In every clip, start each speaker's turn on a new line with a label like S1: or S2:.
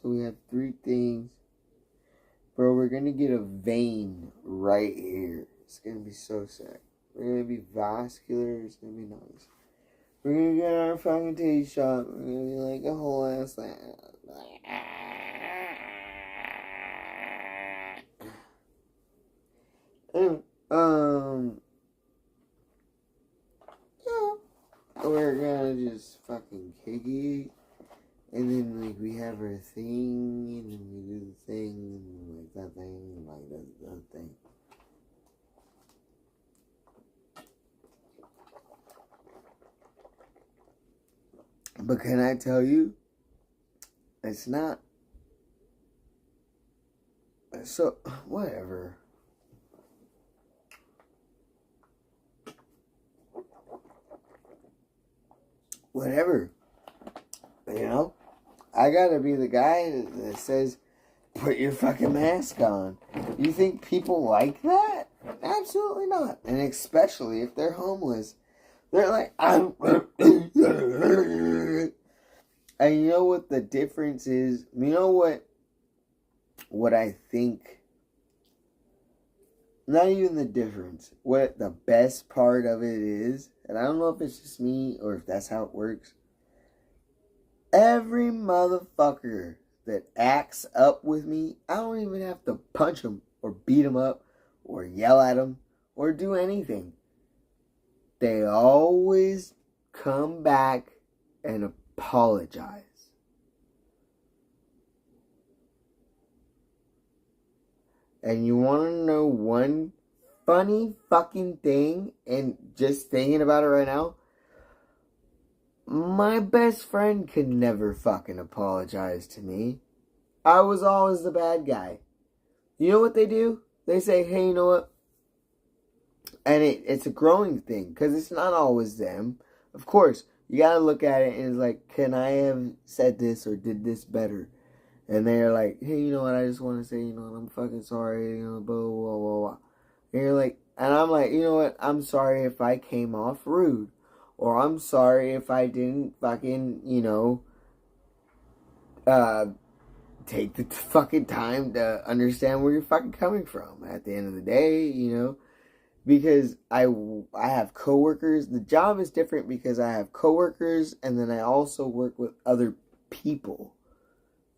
S1: So we have 3 things. Bro, we're gonna get a vein right here. It's gonna be so sick. We're gonna be vascular. It's gonna be nice. We're gonna get our fucking teeth shot. We're gonna be like a whole ass thing. Anyway, yeah. We're gonna just fucking kick it. And then, like, we have our thing, and then we do the thing, and like that thing, and like that thing. But can I tell you, it's not. So, whatever. Whatever. You know? I gotta be the guy that says, put your fucking mask on. You think people like that? Absolutely not. And especially if they're homeless. They're like, I'm... And you know what the difference is? You know what I think? Not even the difference. What the best part of it is, and I don't know if it's just me or if that's how it works. Every motherfucker that acts up with me, I don't even have to punch him or beat him up or yell at him or do anything. They always come back and apologize. And you want to know one funny fucking thing, and just thinking about it right now, my best friend could never fucking apologize to me. I was always the bad guy. You know what they do? They say, hey, you know what? And it's a growing thing, because it's not always them. Of course, you got to look at it and it's like, can I have said this or did this better? And they're like, hey, you know what? I just want to say, you know, I'm fucking sorry, you know, blah, blah, blah, blah. And you're like, and I'm like, you know what? I'm sorry if I came off rude. Or I'm sorry if I didn't fucking, you know, take the fucking time to understand where you're fucking coming from at the end of the day, you know. Because I have coworkers. The job is different because I have coworkers, and then I also work with other people.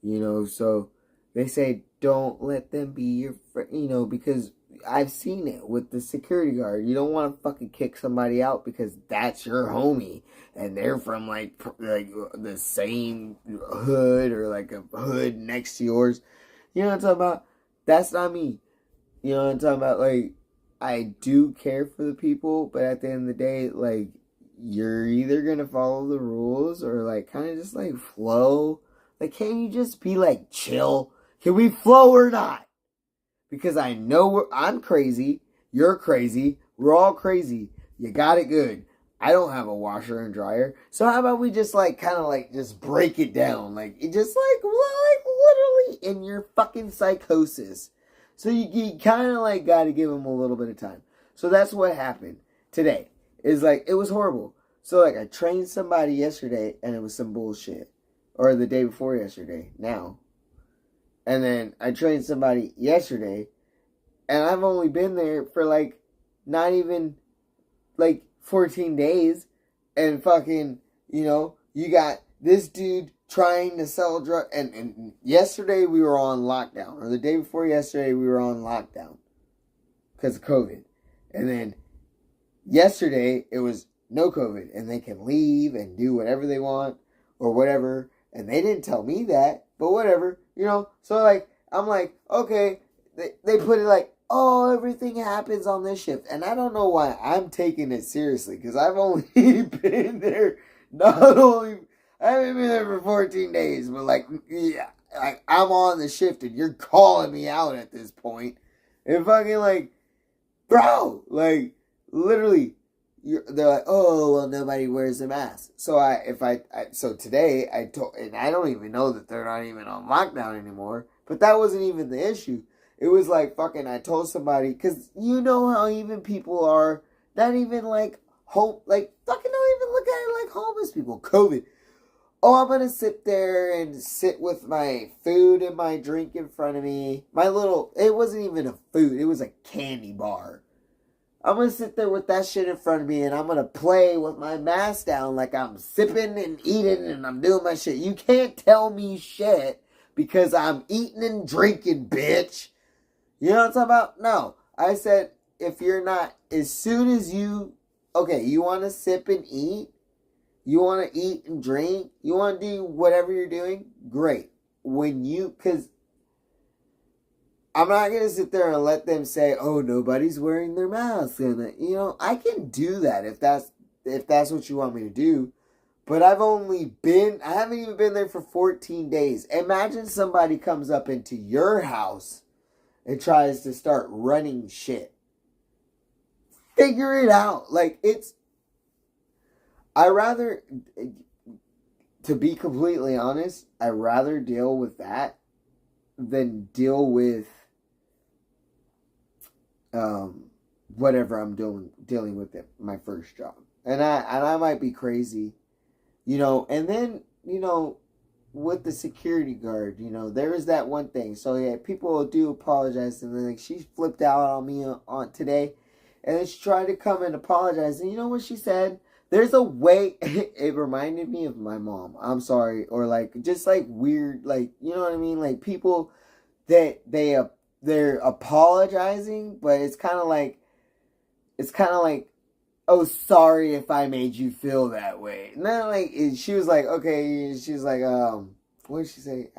S1: You know, so they say don't let them be your friend, you know, because I've seen it with the security guard. You don't want to fucking kick somebody out because that's your homie and they're from like the same hood or like a hood next to yours. You know what I'm talking about? That's not me. You know what I'm talking about? Like, I do care for the people, but at the end of the day, like, you're either gonna follow the rules or like kind of just like flow. Like, can't you just be like chill? Can we flow or not? Because I know I'm crazy. You're crazy. We're all crazy. You got it good. I don't have a washer and dryer. So how about we just like kind of like just break it down? Like, it just like literally in your fucking psychosis. So you kind of like got to give them a little bit of time. So that's what happened today. Is like, it was horrible. So like I trained somebody yesterday and it was some bullshit. Or the day before yesterday, now. And then I trained somebody yesterday, and I've only been there for like, not even like 14 days. And fucking, you know, you got this dude trying to sell drugs. And yesterday we were on lockdown. Or the day before yesterday we were on lockdown. Because of COVID. And then yesterday it was no COVID. And they can leave and do whatever they want. Or whatever. And they didn't tell me that, but whatever, you know. So, like, I'm like, okay. They put it like, oh, everything happens on this shift. And I don't know why I'm taking it seriously, because I've only been there, I haven't been there for 14 days, but, like, yeah, like, I'm on the shift, and you're calling me out at this point. And fucking, like, bro, like, literally, they're like, oh, well, nobody wears a mask. So so today I told, and I don't even know that they're not even on lockdown anymore. But that wasn't even the issue. It was like fucking, I told somebody, because you know how even people are, not even like fucking don't even look at it like homeless people. COVID. oh, I'm going to sit there and sit with my food and my drink in front of me. It wasn't even a food, it was a candy bar. I'm going to sit there with that shit in front of me and I'm going to play with my mask down like I'm sipping and eating and I'm doing my shit. You can't tell me shit because I'm eating and drinking, bitch. You know what I'm talking about? No. I said, if you're not, as soon as you, okay, you want to sip and eat, you want to eat and drink, you want to do whatever you're doing, great. Because I'm not going to sit there and let them say, oh, nobody's wearing their mask. And, I can do that if that's what you want me to do. But I haven't even been there for 14 days. Imagine somebody comes up into your house and tries to start running shit. Figure it out. Like, to be completely honest, I'd rather deal with that than deal with whatever I'm dealing with it, my first job. And I might be crazy, and then, with the security guard, there is that one thing. So yeah, people do apologize, and then like, she flipped out on me on today, and then she tried to come and apologize, and you know what she said? There's a way. It reminded me of my mom. I'm sorry, or like just like weird, like, you know what I mean? Like people that they're apologizing, but it's kind of like, oh, sorry if I made you feel that way. And then like she was like, okay, she was like, what did she say?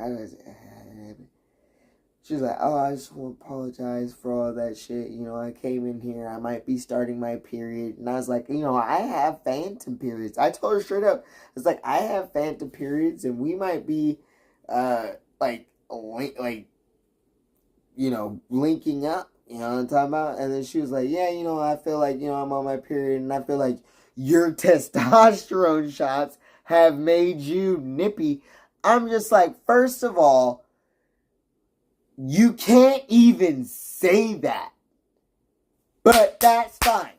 S1: She was like, oh, I just want to apologize for all that shit. I came in here, I might be starting my period. And I was like, I have phantom periods. I told her straight up, it's like, I have phantom periods, and we might be, linking up. You know what I'm talking about? And then she was like, yeah, I feel like, I'm on my period, and I feel like your testosterone shots have made you nippy. I'm just like, first of all, you can't even say that. But that's fine.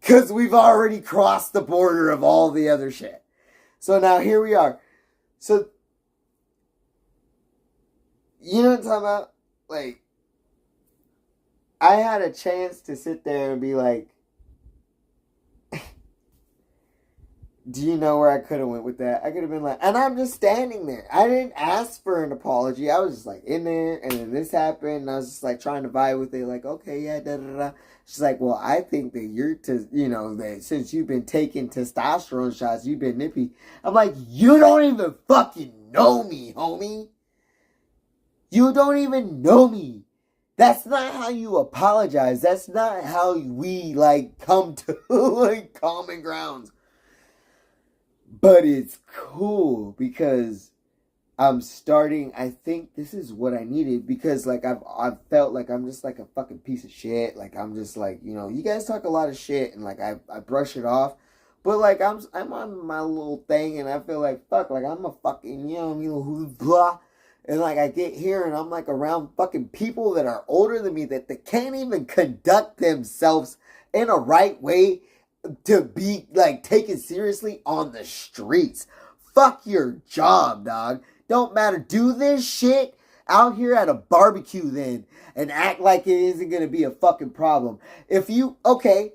S1: Because we've already crossed the border of all the other shit. So now here we are. So, you know what I'm talking about? Like, I had a chance to sit there and be like, do you know where I could have went with that? I could have been like, and I'm just standing there. I didn't ask for an apology. I was just like in there, and then this happened, and I was just like trying to vibe with it, like, okay, yeah, da da da. She's like, well, I think that that since you've been taking testosterone shots, you've been nippy. I'm like, you don't even fucking know me, homie. You don't even know me. That's not how you apologize. That's not how we, like, come to, like, common grounds. But it's cool because I think this is what I needed, because, like, I've felt like I'm just, like, a fucking piece of shit. Like, I'm just, like, you guys talk a lot of shit, and, like, I brush it off. But, like, I'm on my little thing, and I feel like, fuck, like, I'm a fucking, blah. And, like, I get here and I'm, like, around fucking people that are older than me that they can't even conduct themselves in a right way to be, like, taken seriously on the streets. Fuck your job, dog. Don't matter. Do this shit out here at a barbecue then and act like it isn't going to be a fucking problem. Okay,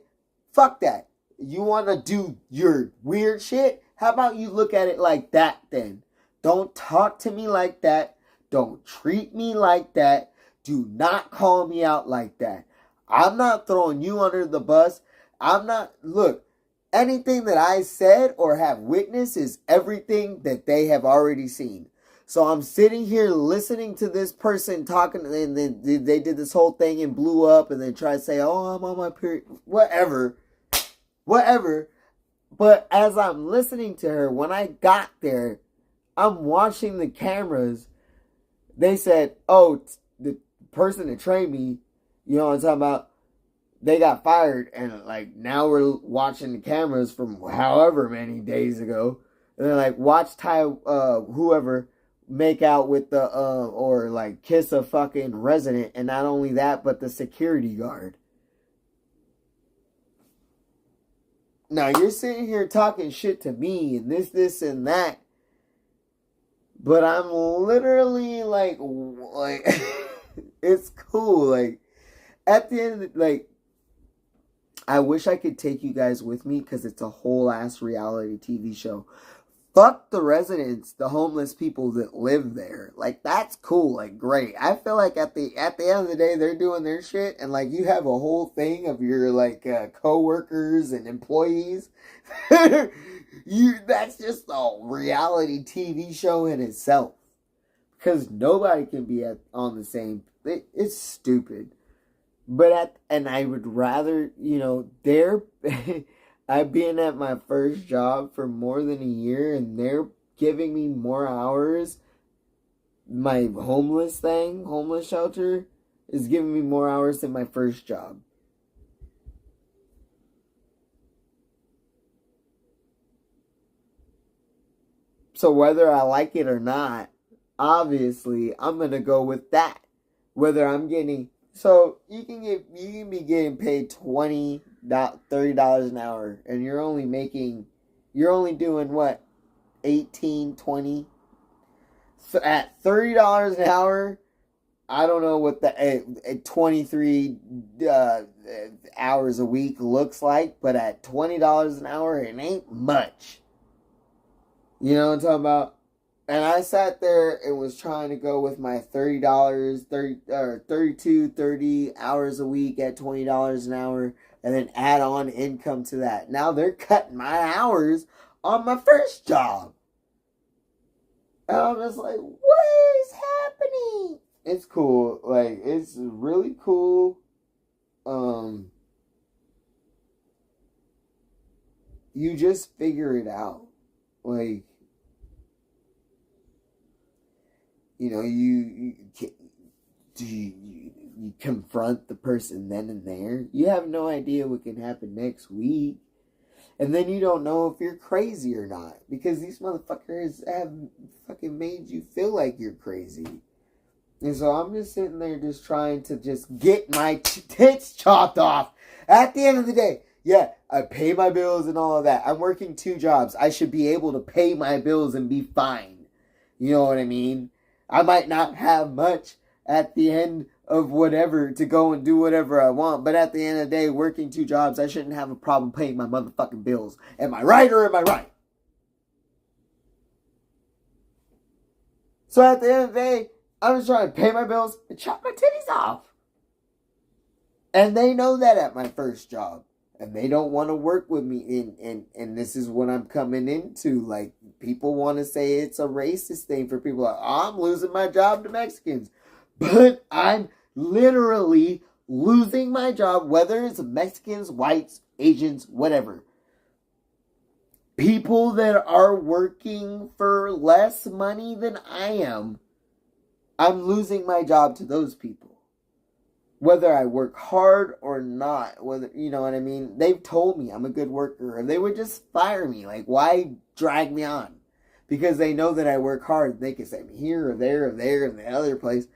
S1: fuck that. You want to do your weird shit? How about you look at it like that then? Don't talk to me like that. Don't treat me like that. Do not call me out like that. I'm not throwing you under the bus. Look, anything that I said or have witnessed is everything that they have already seen. So I'm sitting here listening to this person talking, and then they did this whole thing and blew up and then try to say, oh, I'm on my period. Whatever. But as I'm listening to her, when I got there, I'm watching the cameras. They said, oh, the person that trained me, you know what I'm talking about, they got fired, and like now we're watching the cameras from however many days ago, and they're like, watch whoever make out with the or like kiss a fucking resident, and not only that, but the security guard. Now you're sitting here talking shit to me and this, and that. But I'm literally like, it's cool. Like, at the end, like, I wish I could take you guys with me because it's a whole ass reality TV show. Fuck the residents, the homeless people that live there. Like, that's cool. Like, great. I feel like at the end of the day, they're doing their shit, and like you have a whole thing of your like co-workers and employees. That's just a reality TV show in itself. Because nobody can be on the same. It's stupid. And I would rather, I've been at my first job for more than a year, and they're giving me more hours. My homeless shelter, is giving me more hours than my first job. So whether I like it or not, obviously I'm gonna go with that. Whether I'm getting you can be getting paid $30 an hour, and you're only doing what, 18, 20. So at $30 an hour, I don't know what the 23 hours a week looks like, but at $20 an hour, it ain't much. You know what I'm talking about? And I sat there and was trying to go with my $30, 30 hours a week at $20 an hour, and then add on income to that. Now they're cutting my hours on my first job. And I'm just like, what is happening? It's cool. Like, it's really cool. You just figure it out. Like, you confront the person then and there. You have no idea what can happen next week. And then you don't know if you're crazy or not. Because these motherfuckers have fucking made you feel like you're crazy. And so I'm just sitting there just trying to just get my tits chopped off. At the end of the day, yeah, I pay my bills and all of that. I'm working 2 jobs. I should be able to pay my bills and be fine. You know what I mean? I might not have much at the end of whatever to go and do whatever I want. But at the end of the day, working 2 jobs, I shouldn't have a problem paying my motherfucking bills. Am I right or am I right? So at the end of the day, I'm just trying to pay my bills and chop my titties off. And they know that at my first job. And they don't want to work with me. And this is what I'm coming into. Like, people want to say it's a racist thing for people. Like, I'm losing my job to Mexicans. But I'm literally losing my job, whether it's Mexicans, whites, Asians, whatever. People that are working for less money than I am, I'm losing my job to those people. Whether I work hard or not, whether, you know what I mean? They've told me I'm a good worker, and they would just fire me. Like, why drag me on? Because they know that I work hard. They can send me here or there or there and the other place.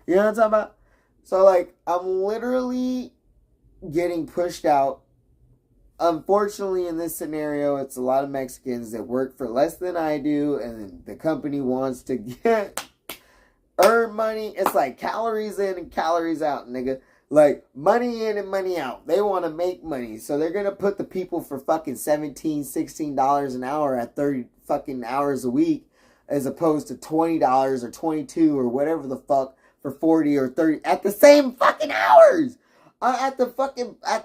S1: You know what I'm talking about? So, like, I'm literally getting pushed out. Unfortunately, in this scenario, it's a lot of Mexicans that work for less than I do, and the company wants to earn money. It's like calories in and calories out, nigga. Like, money in and money out. They want to make money. So they're going to put the people for fucking $17, $16 an hour at 30 fucking hours a week, as opposed to $20 or $22 or whatever the fuck for 40 or 30 at the same fucking hours. At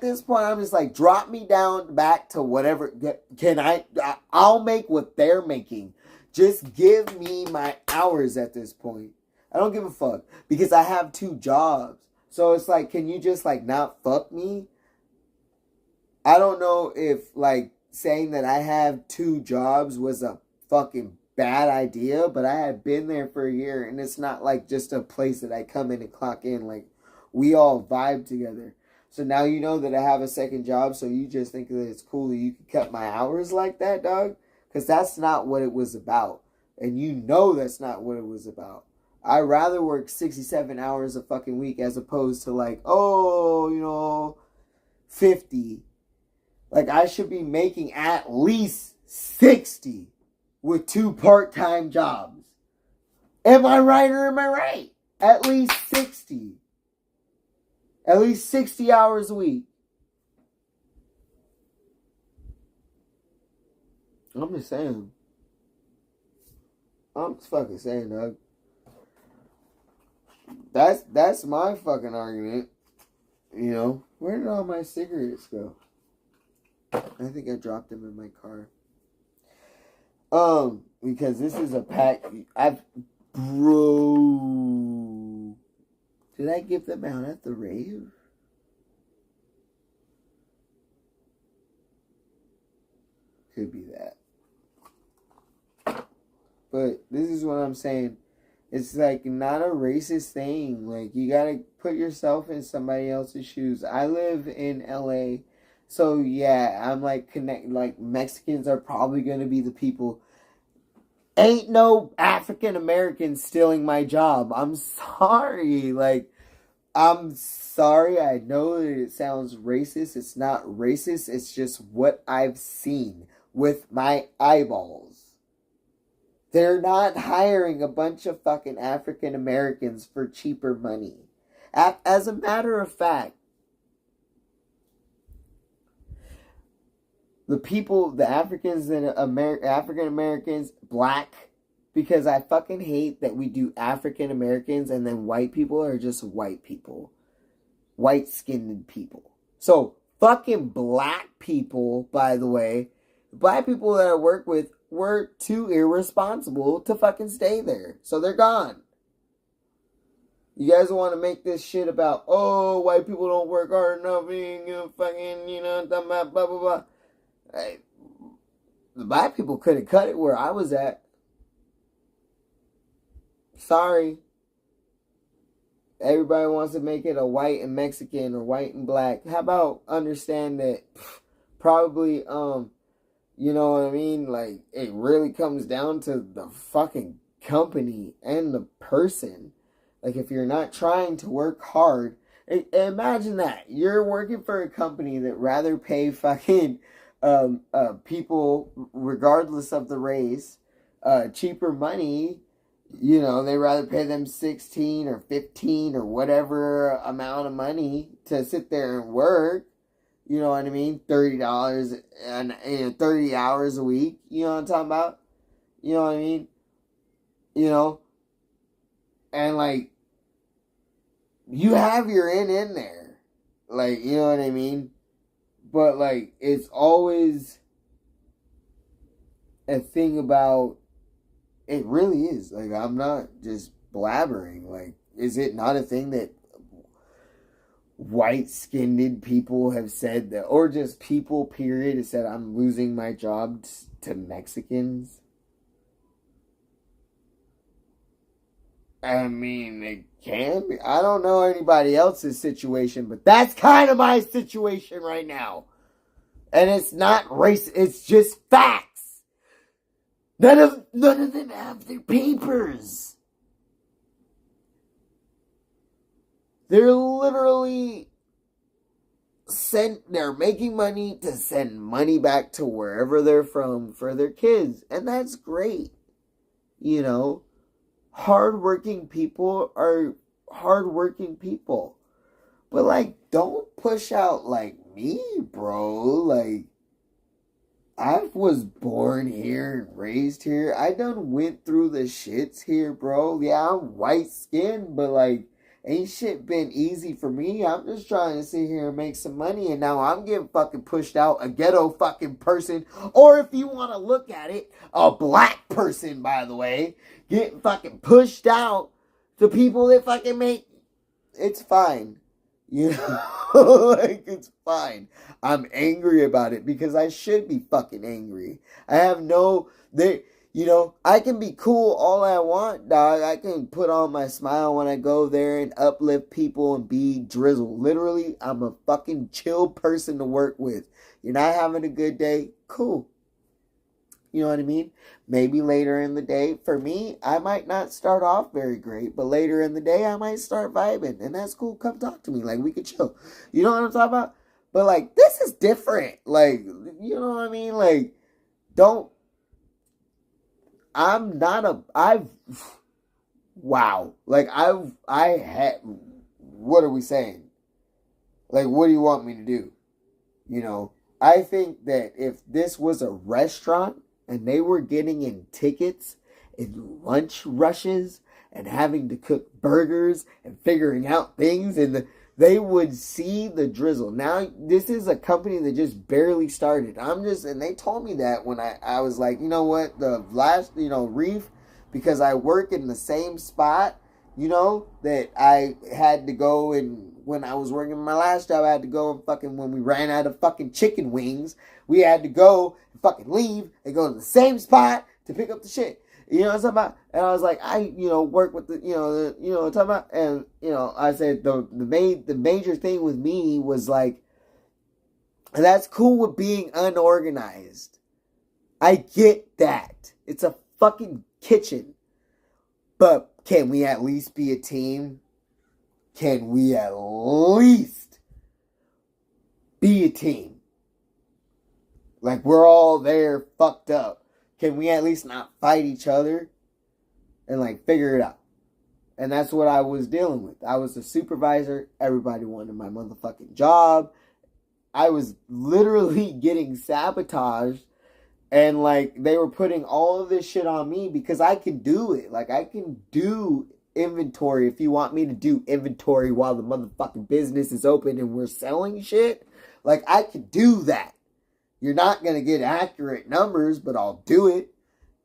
S1: this point, I'm just like, drop me down back to whatever. I'll make what they're making. Just give me my hours at this point. I don't give a fuck, because I have 2 jobs. So it's like, can you just like not fuck me? I don't know if like saying that I have 2 jobs was a fucking bad idea, but I had been there for a year, and it's not like just a place that I come in and clock in. Like, we all vibe together. So now you know that I have a second job, so you just think that it's cool that you can cut my hours like that, dog? Because that's not what it was about. And you know that's not what it was about. I'd rather work 67 hours a fucking week as opposed to like, 50. Like, I should be making at least 60 with 2 part-time jobs. Am I right or am I right? At least 60. At least 60 hours a week. I'm just saying. I'm just fucking saying, dog. That's my fucking argument. You know, where did all my cigarettes go? I think I dropped them in my car. Because this is a pack. Bro, did I give them out at the rave? Could be that. But this is what I'm saying. It's like not a racist thing. Like, you gotta put yourself in somebody else's shoes. I live in LA. So yeah, I'm like like Mexicans are probably gonna be the people. Ain't no African Americans stealing my job. I'm sorry. Like, I'm sorry. I know that it sounds racist. It's not racist. It's just what I've seen with my eyeballs. They're not hiring a bunch of fucking African Americans for cheaper money. As a matter of fact, the people, the Africans and African Americans, black, because I fucking hate that we do African Americans and then white people are just white people. White-skinned people. So, fucking black people, by the way, black people that I work with were too irresponsible to fucking stay there. So they're gone. You guys want to make this shit about, oh, white people don't work hard enough, fucking, blah, blah, blah, blah. Hey, the black people could have cut it where I was at. Sorry. Everybody wants to make it a white and Mexican or white and black. How about understand that probably, you know what I mean? Like, it really comes down to the fucking company and the person. Like, if you're not trying to work hard, imagine that. You're working for a company that rather pay fucking people, regardless of the race, cheaper money. You know, they rather pay them 16 or 15 or whatever amount of money to sit there and work. You know what I mean? $30 and 30 hours a week. You know what I'm talking about? You know what I mean? You know? And like, you have your in there. Like, you know what I mean? But like, it's always a thing about, it really is. Like, I'm not just blabbering. Like, is it not a thing that white-skinned people have said that, or just people, period, have said, I'm losing my job to Mexicans? I mean, it can be. I don't know anybody else's situation, but that's kind of my situation right now. And it's not race, it's just facts. None of them have their papers. They're literally they're making money to send money back to wherever they're from for their kids. And that's great. You know, hardworking people are hardworking people. But like, don't push out like me, bro. Like, I was born here and raised here. I done went through the shits here, bro. Yeah, I'm white skinned, but like, ain't shit been easy for me. I'm just trying to sit here and make some money, and now I'm getting fucking pushed out, a ghetto fucking person. Or if you want to look at it, a black person, by the way, getting fucking pushed out to people that fucking make... It's fine. You know? Like, it's fine. I'm angry about it because I should be fucking angry. I have no... You know, I can be cool all I want, dog. I can put on my smile when I go there and uplift people and be drizzle. Literally, I'm a fucking chill person to work with. You're not having a good day? Cool. You know what I mean? Maybe later in the day, for me, I might not start off very great, but later in the day, I might start vibing. And that's cool. Come talk to me. Like, we could chill. You know what I'm talking about? But, like, this is different. Like, you know what I mean? Like, don't. I'm not a. I've. Wow. Like, I had. What are we saying? Like, what do you want me to do? You know, I think that if this was a restaurant and they were getting in tickets and lunch rushes and having to cook burgers and figuring out things, and they would see the drizzle. Now, this is a company that just barely started. And they told me that when I was like, you know what, the last, Reef, because I work in the same spot, that I had to go, and when I was working my last job, I had to go and fucking, when we ran out of fucking chicken wings, we had to go and fucking leave and go to the same spot to pick up the shit. You know what I'm talking about? And I was like, I work with the, what I'm talking about? And, I said the major thing with me was like, that's cool with being unorganized. I get that. It's a fucking kitchen. But can we at least be a team? Can we at least be a team? Like, we're all there fucked up. Can we at least not fight each other and, like, figure it out? And that's what I was dealing with. I was a supervisor. Everybody wanted my motherfucking job. I was literally getting sabotaged. And, like, they were putting all of this shit on me because I can do it. Like, I can do inventory if you want me to do inventory while the motherfucking business is open and we're selling shit. Like, I can do that. You're not going to get accurate numbers, but I'll do it.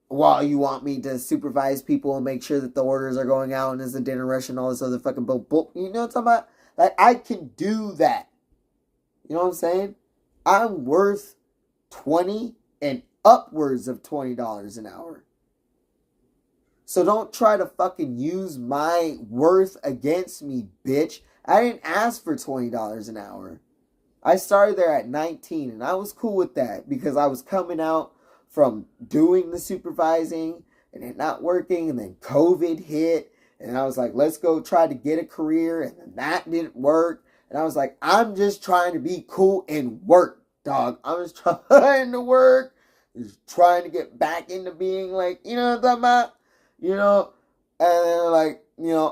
S1: While you want me to supervise people and make sure that the orders are going out and there's a dinner rush and all this other fucking bull. You know what I'm talking about? Like, I can do that. You know what I'm saying? I'm worth 20 and upwards of $20 an hour. So don't try to fucking use my worth against me, bitch. I didn't ask for $20 an hour. I started there at 19, and I was cool with that because I was coming out from doing the supervising and it not working, and then COVID hit, and I was like, let's go try to get a career, and then that didn't work, and I was like, I'm just trying to be cool and work, dog. I'm just trying to work, just trying to get back into being like, you know what I'm talking about? And then like,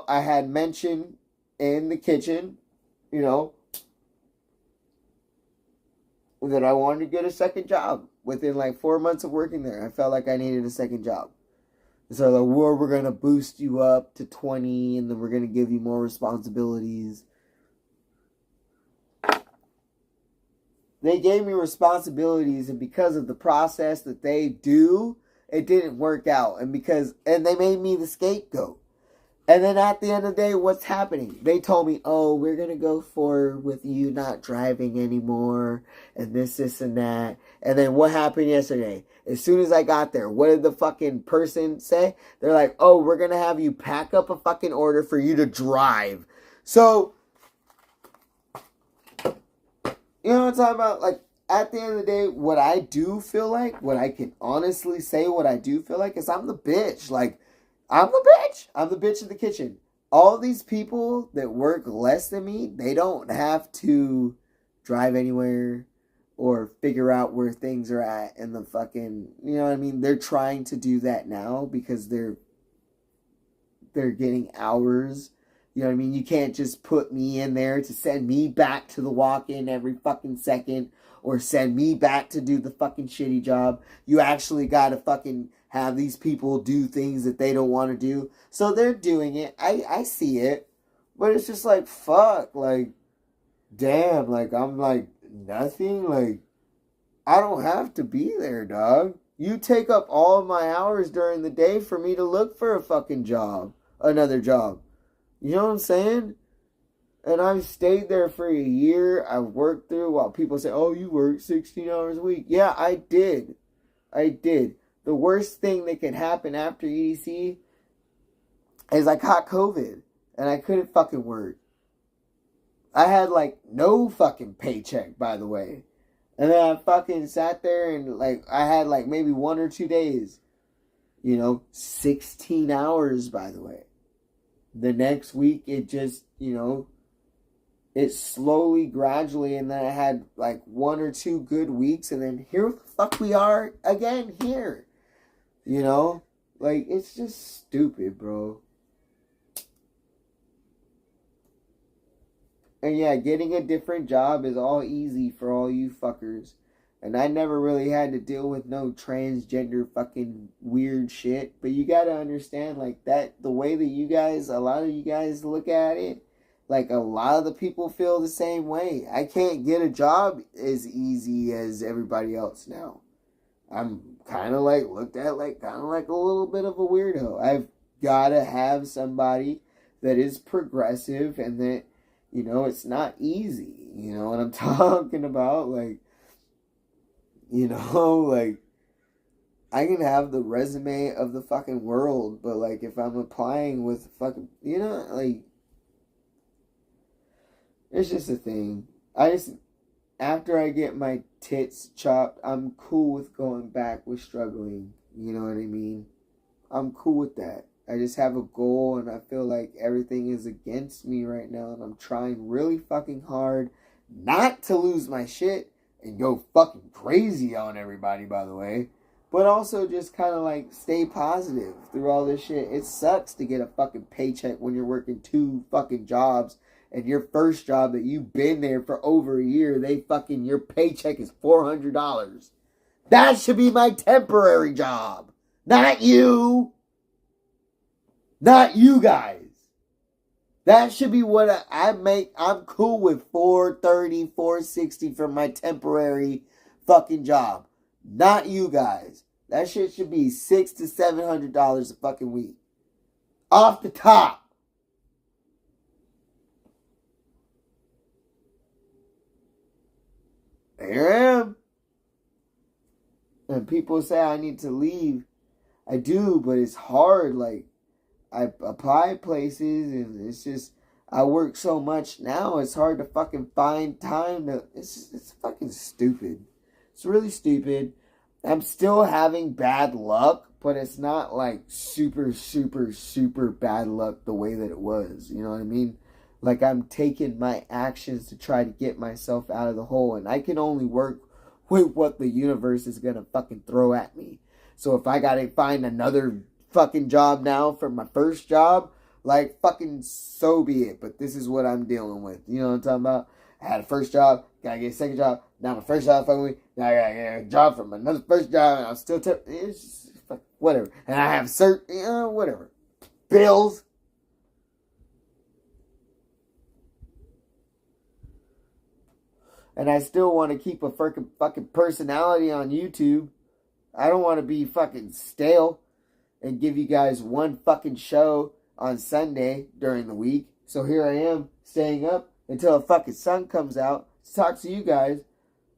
S1: I had mentioned in the kitchen, that I wanted to get a second job. Within like 4 months of working there, I felt like I needed a second job. So like, we're going to boost you up to 20, and then we're going to give you more responsibilities. They gave me responsibilities, and because of the process that they do, it didn't work out. And they made me the scapegoat. And then at the end of the day, what's happening? They told me, oh, we're going to go forward with you not driving anymore, and this, and that. And then what happened yesterday? As soon as I got there, what did the fucking person say? They're like, oh, we're going to have you pack up a fucking order for you to drive. So, you know what I'm talking about? Like, at the end of the day, what I do feel like, what I can honestly say what I do feel like is I'm the bitch. Like, I'm the bitch. I'm the bitch in the kitchen. All these people that work less than me, they don't have to drive anywhere or figure out where things are at in the fucking, you know what I mean? They're trying to do that now because they're getting hours. You know what I mean? You can't just put me in there to send me back to the walk-in every fucking second or send me back to do the fucking shitty job. You actually gotta fucking have these people do things that they don't want to do. So they're doing it. I see it. But it's just like, fuck. Like, damn. Like, I'm like, nothing. Like, I don't have to be there, dog. You take up all of my hours during the day for me to look for a fucking job. Another job. You know what I'm saying? And I've stayed there for a year. I've worked through while people say, oh, you work 16 hours a week. Yeah, I did. The worst thing that could happen after EDC is I caught COVID and I couldn't fucking work. I had like no fucking paycheck, by the way. And then I fucking sat there and like I had like maybe 1 or 2 days. 16 hours, by the way. The next week it just, it slowly, gradually, and then I had like 1 or 2 good weeks, and then here the fuck we are again here. You know? Like, it's just stupid, bro. And yeah, getting a different job is all easy for all you fuckers. And I never really had to deal with no transgender fucking weird shit. But you gotta understand, like, that, the way that you guys, a lot of you guys look at it, like, a lot of the people feel the same way. I can't get a job as easy as everybody else now. I'm kind of like looked at like kind of like a little bit of a weirdo. I've got to have somebody that is progressive and that, you know, it's not easy. You know what I'm talking about? Like, you know, like, I can have the resume of the fucking world, but like if I'm applying with fucking, you know, like, it's just a thing. I just, after I get my tits chopped, I'm cool with going back with struggling. You know what I mean? I'm cool with that. I just have a goal and I feel like everything is against me right now and I'm trying really fucking hard not to lose my shit and go fucking crazy on everybody, by the way. But also just kind of like stay positive through all this shit. It sucks to get a fucking paycheck when you're working 2 fucking jobs and your first job that you've been there for over a year, your paycheck is $400. That should be my temporary job. Not you. Not you guys. That should be what I make. I'm cool with $430, $460 for my temporary fucking job. Not you guys. That shit should be $600 to $700 a fucking week. Off the top. Here I am. And people say I need to leave. I do, but it's hard. Like, I apply places and it's just, I work so much now, it's hard to fucking find time to, it's fucking stupid. It's really stupid. I'm still having bad luck, but it's not like super, super, super bad luck the way that it was. You know what I mean? Like, I'm taking my actions to try to get myself out of the hole, and I can only work with what the universe is gonna fucking throw at me. So if I gotta find another fucking job now for my first job, like, fucking so be it. But this is what I'm dealing with. You know what I'm talking about? I had a first job, gotta get a second job. Now my first job fucking week. Now I gotta get a job from another first job, and I'm still it's just whatever. And I have whatever bills. And I still want to keep a fucking personality on YouTube. I don't want to be fucking stale and give you guys one fucking show on Sunday during the week. So here I am staying up until the fucking sun comes out to talk to you guys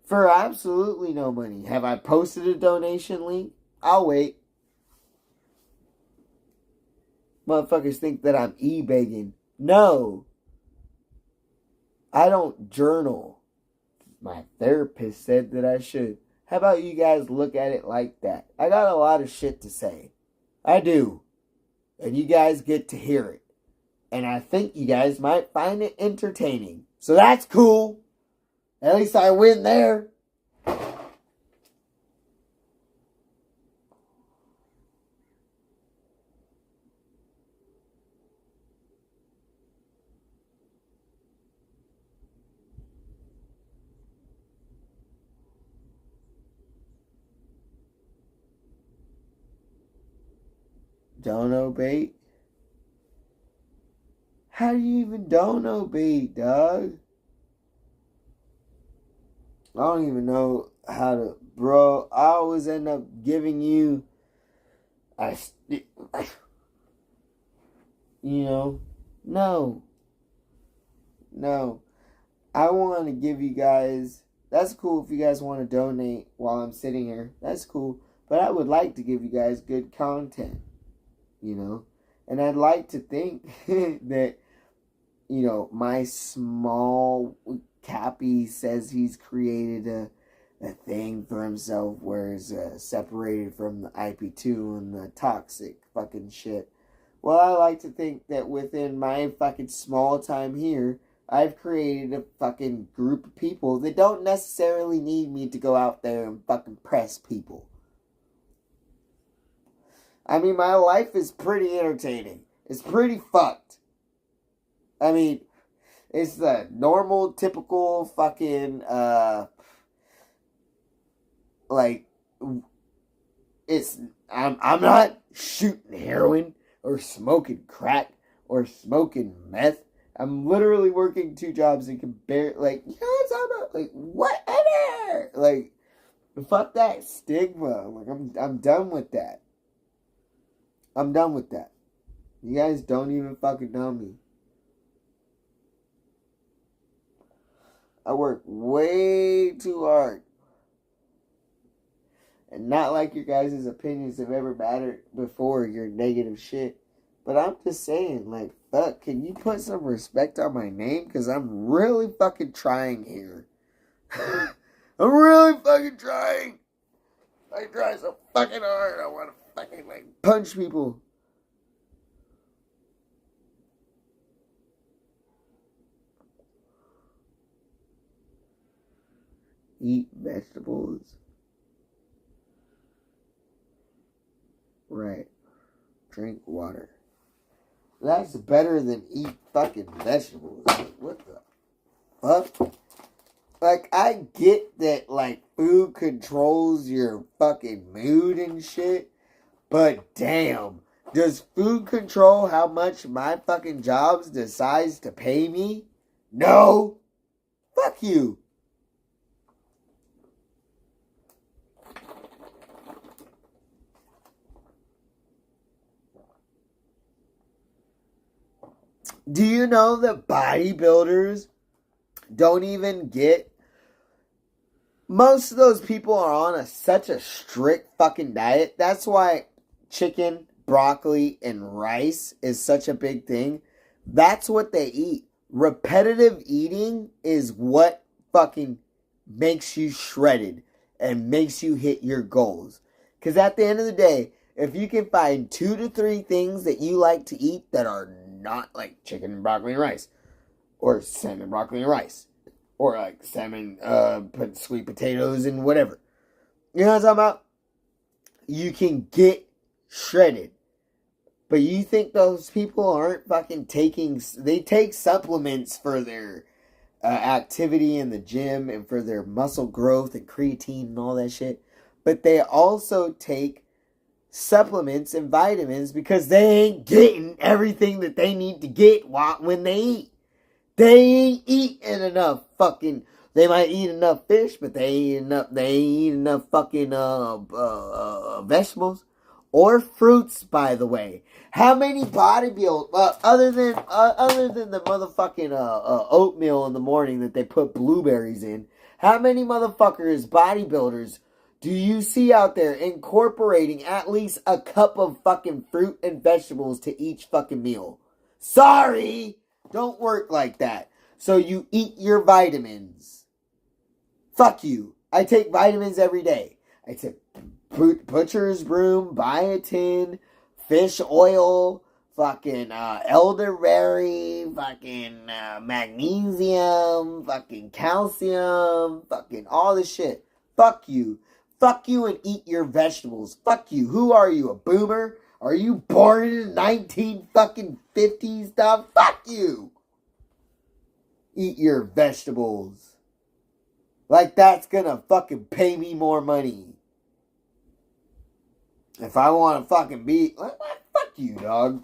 S1: for absolutely no money. Have I posted a donation link? I'll wait. Motherfuckers think that I'm e-begging. No. I don't journal. My therapist said that I should. How about you guys look at it like that? I got a lot of shit to say. I do. And you guys get to hear it. And I think you guys might find it entertaining. So that's cool. At least I win there. Dono bait? How do you even dono bait, dog? I don't even know how to, bro. I always end up giving you, no. I want to give you guys, that's cool if you guys want to donate while I'm sitting here. That's cool. But I would like to give you guys good content, you know? And I'd like to think that, my small Cappy says he's created a thing for himself where he's separated from the IP2 and the toxic fucking shit. Well, I like to think that within my fucking small time here, I've created a fucking group of people that don't necessarily need me to go out there and fucking press people. I mean, my life is pretty entertaining. It's pretty fucked. I mean, it's the normal, typical fucking, like, I'm not shooting heroin or smoking crack or smoking meth. I'm literally working 2 jobs and can barely, like, you know what I'm talking about? Like, whatever. Like, fuck that stigma. Like, I'm done with that. I'm done with that. You guys don't even fucking know me. I work way too hard. And not like your guys' opinions have ever mattered before your negative shit. But I'm just saying, like, fuck, can you put some respect on my name? Because I'm really fucking trying here. I'm really fucking trying. I try so fucking hard. I want to fucking, like, punch people. Eat vegetables. Right. Drink water. That's better than eat fucking vegetables. What the fuck? Like, I get that, like, food controls your fucking mood and shit. But damn. Does food control how much my fucking job decides to pay me? No. Fuck you. Do you know that bodybuilders don't even get... Most of those people are on such a strict fucking diet. That's why chicken, broccoli, and rice is such a big thing. That's what they eat. Repetitive eating is what fucking makes you shredded and makes you hit your goals. Because at the end of the day, if you can find 2 to 3 things that you like to eat that are not like chicken, broccoli, and rice, or salmon, broccoli, and rice, or like salmon, put sweet potatoes and whatever. You know what I'm talking about? You can get shredded. But you think those people aren't fucking taking... They take supplements for their activity in the gym and for their muscle growth and creatine and all that shit. But they also take supplements and vitamins because they ain't getting everything that they need to get when they eat. They ain't eating enough fucking... They might eat enough fish, but they ain't eat enough fucking vegetables or fruits. By the way, how many bodybuilders other than the motherfucking oatmeal in the morning that they put blueberries in? How many motherfuckers bodybuilders do you see out there incorporating at least a cup of fucking fruit and vegetables to each fucking meal? Sorry, don't work like that. So you eat your vitamins. Fuck you. I take vitamins every day. I take Butcher's Broom, biotin, fish oil, fucking elderberry, fucking magnesium, fucking calcium, fucking all this shit. Fuck you. Fuck you and eat your vegetables. Fuck you. Who are you, a boomer? Are you born in the 1950s stuff? Fuck you. Eat your vegetables. Like that's gonna fucking pay me more money. If I want to fucking be... Like, fuck you, dog.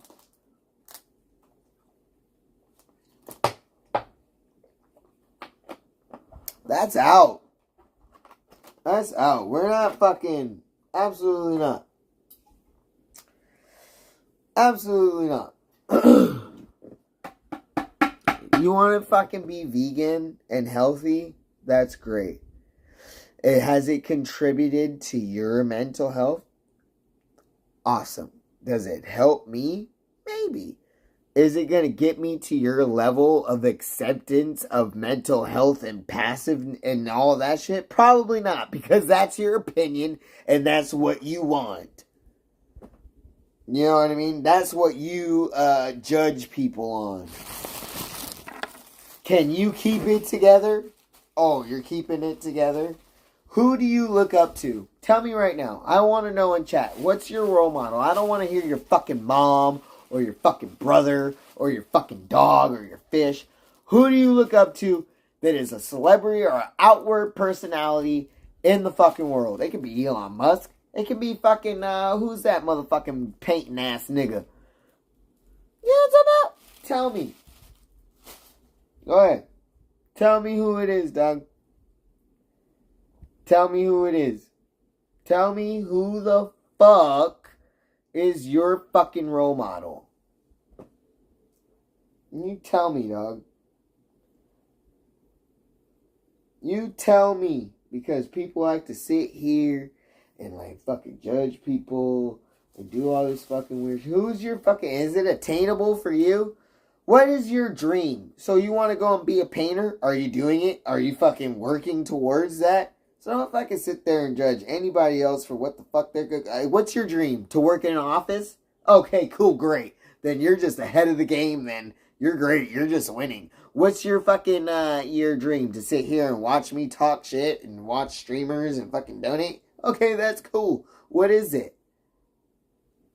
S1: That's out. That's out. We're not fucking... Absolutely not. Absolutely not. You want to fucking be vegan and healthy? That's great. Has it contributed to your mental health? Awesome. Does it help me? Maybe. Is it going to get me to your level of acceptance of mental health and passive and all that shit? Probably not, because that's your opinion and that's what you want. You know what I mean? That's what you judge people on. Can you keep it together? Oh, you're keeping it together? Who do you look up to? Tell me right now. I want to know in chat. What's your role model? I don't want to hear your fucking mom or your fucking brother or your fucking dog or your fish. Who do you look up to that is a celebrity or an outward personality in the fucking world? It could be Elon Musk. It could be fucking, who's that motherfucking painting ass nigga? You know what I'm talking about? Tell me. Go ahead. Tell me who it is, Doug. Tell me who it is. Tell me who the fuck is your fucking role model. You tell me, dog. You tell me. Because people like to sit here and like fucking judge people and do all this fucking weird. Who's your fucking... Is it attainable for you? What is your dream? So you want to go and be a painter? Are you doing it? Are you fucking working towards that? So if I can sit there and judge anybody else for what the fuck they're good... What's your dream? To work in an office? Okay, cool, great. Then you're just ahead of the game then. You're great. You're just winning. What's your fucking, your dream? To sit here and watch me talk shit and watch streamers and fucking donate? Okay, that's cool. What is it?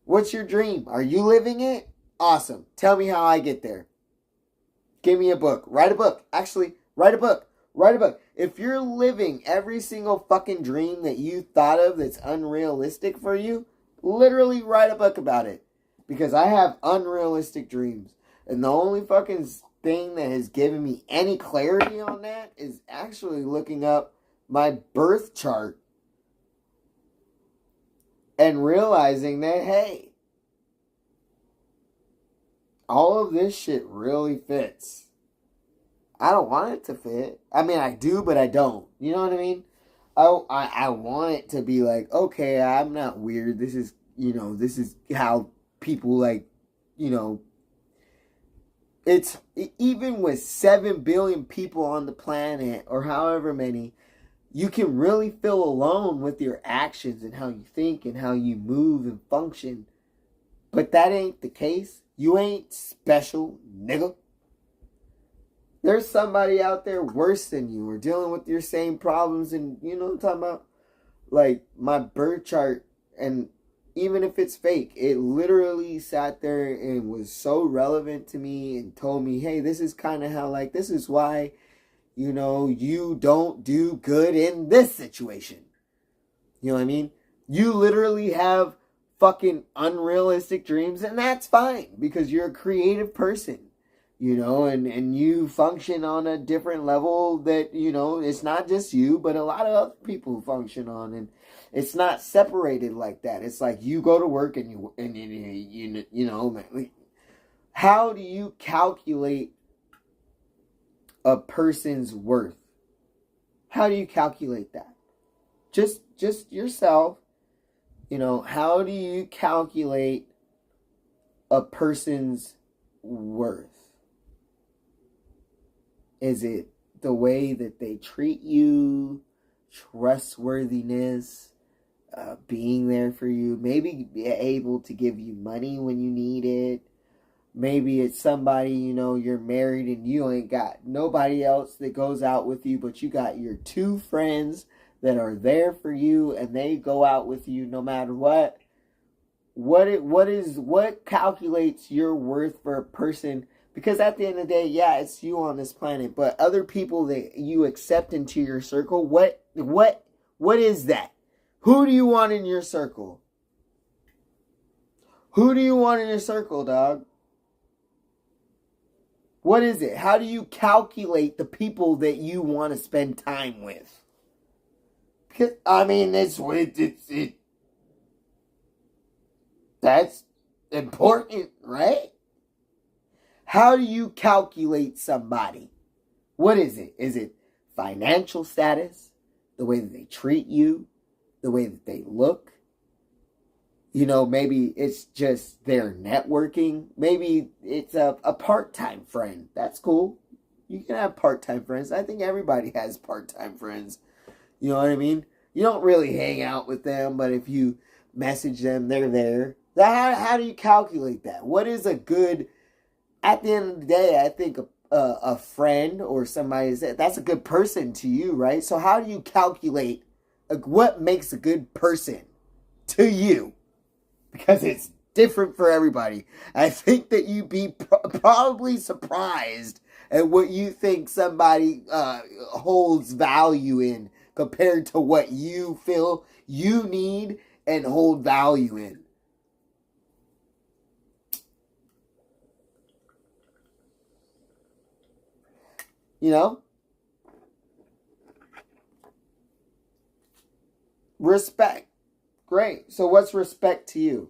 S1: What's your dream? Are you living it? Awesome. Tell me how I get there. Give me a book. Write a book. Actually, write a book. Write a book. If you're living every single fucking dream that you thought of that's unrealistic for you, literally write a book about it. Because I have unrealistic dreams. And the only fucking thing that has given me any clarity on that is actually looking up my birth chart and realizing that, hey, all of this shit really fits. I don't want it to fit. I mean, I do, but I don't. You know what I mean? I want it to be like, okay, I'm not weird. This is, this is how people like, it's, even with 7 billion people on the planet, or however many, you can really feel alone with your actions and how you think and how you move and function. But that ain't the case. You ain't special, nigga. There's somebody out there worse than you or dealing with your same problems, and you know what I'm talking about? Like, my birth chart, and even if it's fake, it literally sat there and was so relevant to me and told me, hey, this is kind of how, like, this is why, you don't do good in this situation. You know what I mean? You literally have fucking unrealistic dreams, and that's fine because you're a creative person. And you function on a different level that, it's not just you, but a lot of other people function on, and it's not separated like that. It's like you go to work and how do you calculate a person's worth? How do you calculate that? Just yourself, how do you calculate a person's worth? Is it the way that they treat you, trustworthiness, being there for you, maybe be able to give you money when you need it? Maybe it's somebody, you're married and you ain't got nobody else that goes out with you, but you got your 2 friends that are there for you and they go out with you no matter what. What calculates your worth for a person? Because at the end of the day, yeah, it's you on this planet, but other people that you accept into your circle, what is that? Who do you want in your circle? Who do you want in your circle, dog? What is it? How do you calculate the people that you want to spend time with? Because, I mean, that's important, right? How do you calculate somebody? What is it? Is it financial status? The way that they treat you? The way that they look? Maybe it's just their networking. Maybe it's a part-time friend. That's cool. You can have part-time friends. I think everybody has part-time friends. You know what I mean? You don't really hang out with them, but if you message them, they're there. How do you calculate that? What is a good... At the end of the day, I think a friend or somebody, that's a good person to you, right? So how do you calculate what makes a good person to you? Because it's different for everybody. I think that you'd be probably surprised at what you think somebody holds value in compared to what you feel you need and hold value in. You know? Respect. Great. So what's respect to you?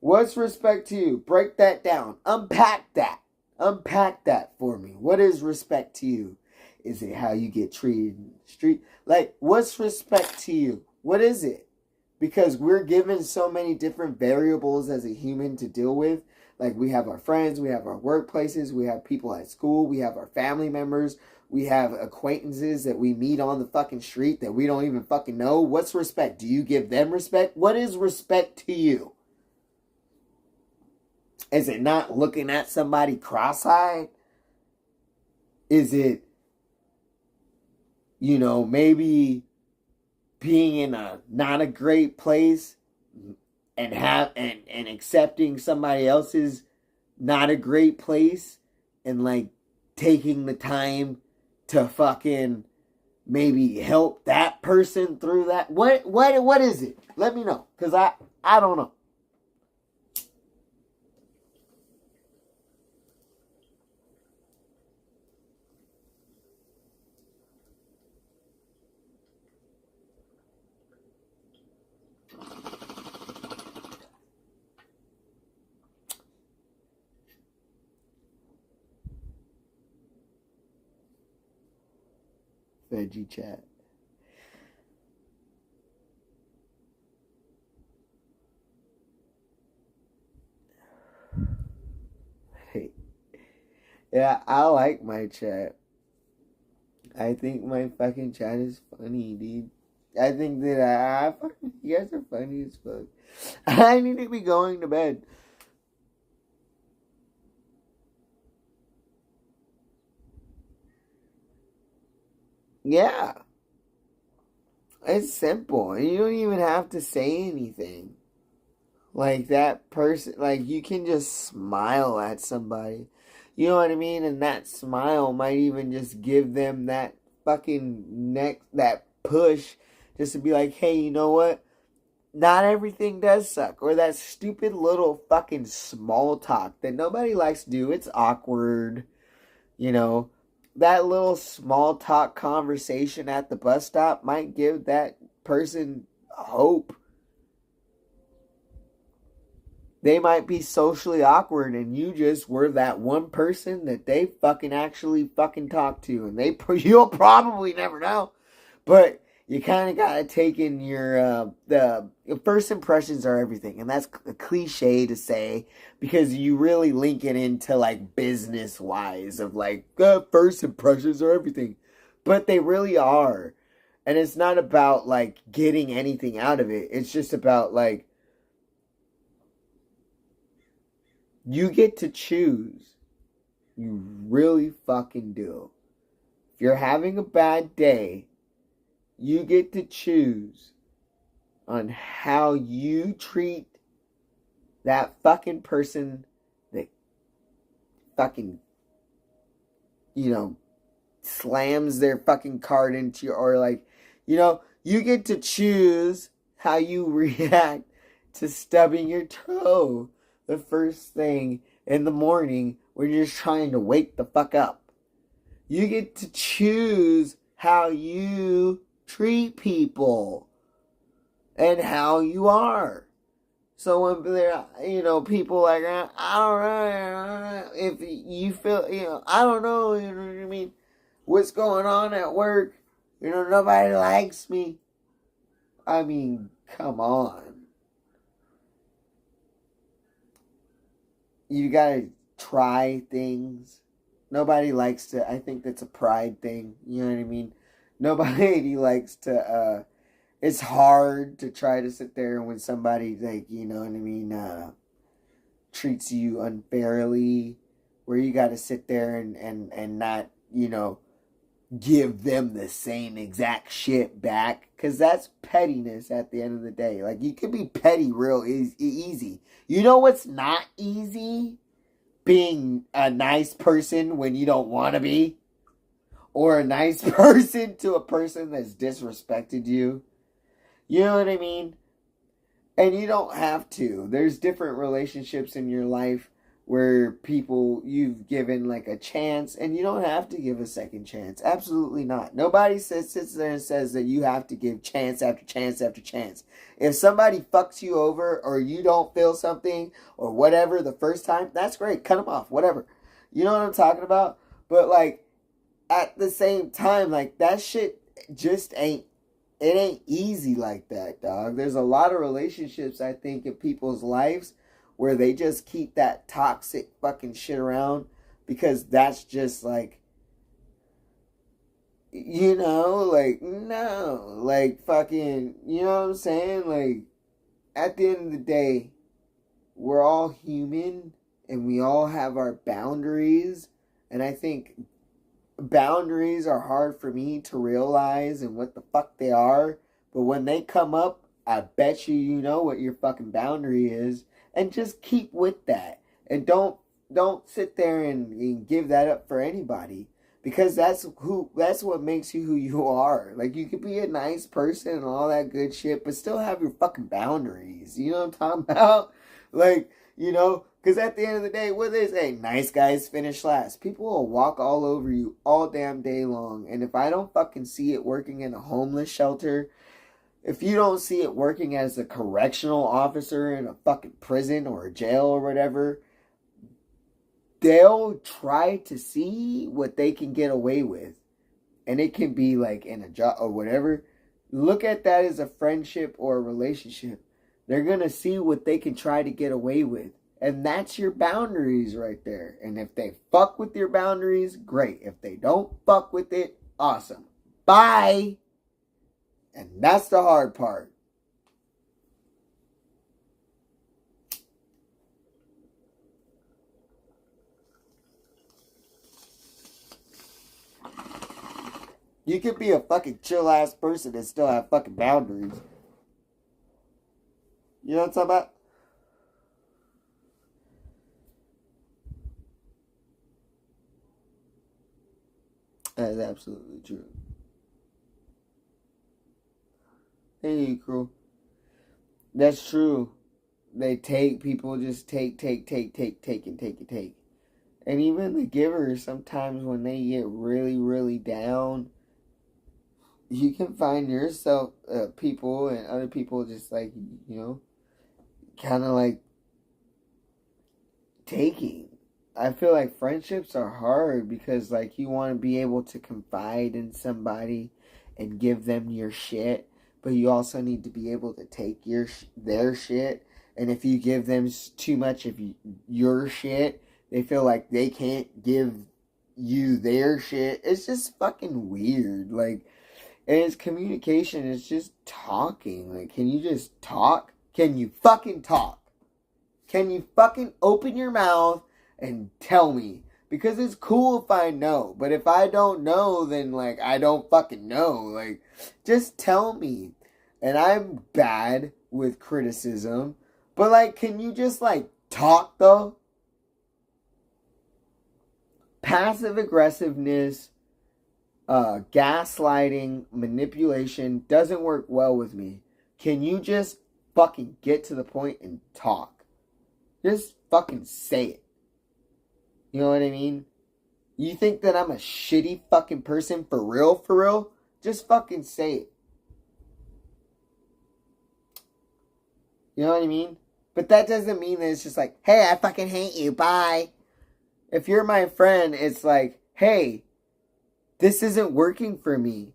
S1: What's respect to you? Break that down. Unpack that. Unpack that for me. What is respect to you? Is it how you get treated in the street? Like, what's respect to you? What is it? Because we're given so many different variables as a human to deal with. Like, we have our friends, we have our workplaces, we have people at school, we have our family members, we have acquaintances that we meet on the fucking street that we don't even fucking know. What's respect? Do you give them respect? What is respect to you? Is it not looking at somebody cross-eyed? Is it, maybe being in a not a great place and accepting somebody else's not a great place and like taking the time to fucking maybe help that person through that? What is it? Let me know, because I don't know. Veggie chat. Hey. Yeah, I like my chat. I think my fucking chat is funny, dude. I think that you guys are funny as fuck. I need to be going to bed. Yeah. It's simple. You don't even have to say anything. Like that person, like you can just smile at somebody. You know what I mean? And that smile might even just give them that fucking that push just to be like, hey, you know what? Not everything does suck. Or that stupid little fucking small talk that nobody likes to do. It's awkward. You know, that little small talk conversation at the bus stop might give that person hope. They might be socially awkward and you just were that one person that they fucking actually fucking talk to. And you'll probably never know. But you kind of got to take in your first impressions are everything. And that's a cliche to say because you really link it into like business wise of like first impressions are everything. But they really are. And it's not about like getting anything out of it. It's just about like you get to choose. You really fucking do. If you're having a bad day, you get to choose on how you treat that fucking person that fucking, slams their fucking card into you, or like, you get to choose how you react to stubbing your toe the first thing in the morning when you're just trying to wake the fuck up. You get to choose how you treat people and how you are. So when there, people like, I don't know, if you feel, I don't know, you know what I mean? What's going on at work? Nobody likes me. I mean, come on. You gotta try things. Nobody likes to, I think that's a pride thing, you know what I mean? Nobody likes to, it's hard to try to sit there when somebody, like, treats you unfairly where you got to sit there and not, you know, give them the same exact shit back, because that's pettiness at the end of the day. Like, you can be petty real easy. You know what's not easy? Being a nice person when you don't want to be, or a nice person to a person that's disrespected you. You know what I mean? And you don't have to. There's different relationships in your life where people you've given like a chance, and you don't have to give a second chance. Absolutely not. Nobody sits there and says that you have to give chance after chance after chance. If somebody fucks you over, or you don't feel something or whatever the first time, that's great. Cut them off, whatever. You know what I'm talking about? But like, at the same time, like, that shit just ain't, it ain't easy like that, dog. There's a lot of relationships, I think, in people's lives where they just keep that toxic fucking shit around because that's just like, you know, like, no, like, fucking, you know what I'm saying? Like, at the end of the day, we're all human and we all have our boundaries. And I think boundaries are hard for me to realize and what the fuck they are. But when they come up, I bet you know what your fucking boundary is. And just keep with that. And don't sit there and give that up for anybody. Because that's what makes you who you are. Like, you could be a nice person and all that good shit, but still have your fucking boundaries. You know what I'm talking about? Like, you know, because at the end of the day, what they say, nice guys finish last. People will walk all over you all damn day long. And if I don't fucking see it working in a homeless shelter, if you don't see it working as a correctional officer in a fucking prison or a jail or whatever, they'll try to see what they can get away with. And it can be like in a job or whatever. Look at that as a friendship or a relationship. They're going to see what they can try to get away with. And that's your boundaries right there. And if they fuck with your boundaries, great. If they don't fuck with it, awesome. Bye. And that's the hard part. You could be a fucking chill ass person and still have fucking boundaries. You know what I'm talking about? That is absolutely true. Hey, crew. That's true. They take, people just take, and take. And even the givers, sometimes when they get really, really down, you can find yourself, people and other people just like, you know, kind of like taking. I feel like friendships are hard because, like, you want to be able to confide in somebody and give them your shit, but you also need to be able to take their shit. And if you give them too much of your shit, they feel like they can't give you their shit. It's just fucking weird. Like, and it's communication. It's just talking. Like, can you just talk? Can you fucking talk? Can you fucking open your mouth and tell me? Because it's cool if I know. But if I don't know, then, like, I don't fucking know. Like, just tell me. And I'm bad with criticism. But, like, can you just, like, talk, though? Passive aggressiveness, gaslighting, manipulation doesn't work well with me. Can you just fucking get to the point and talk? Just fucking say it. You know what I mean? You think that I'm a shitty fucking person for real, for real? Just fucking say it. You know what I mean? But that doesn't mean that it's just like, hey, I fucking hate you, bye. If you're my friend, it's like, hey, this isn't working for me.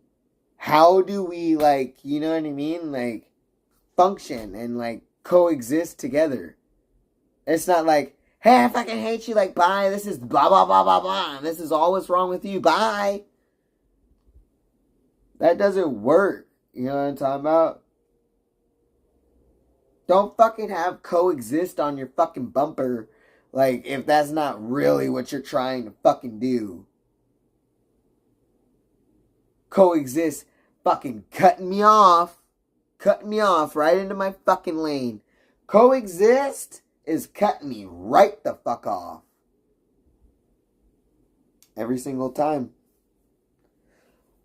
S1: How do we, like, you know what I mean? Like, function and, like, coexist together. It's not like, hey, I fucking hate you, like, bye, this is blah, blah, blah, blah, blah. This is all what's wrong with you, bye. That doesn't work. You know what I'm talking about? Don't fucking have coexist on your fucking bumper Like, if that's not really what you're trying to fucking do. Coexist fucking cutting me off right into my fucking lane. Coexist is cutting me right the fuck off. Every single time.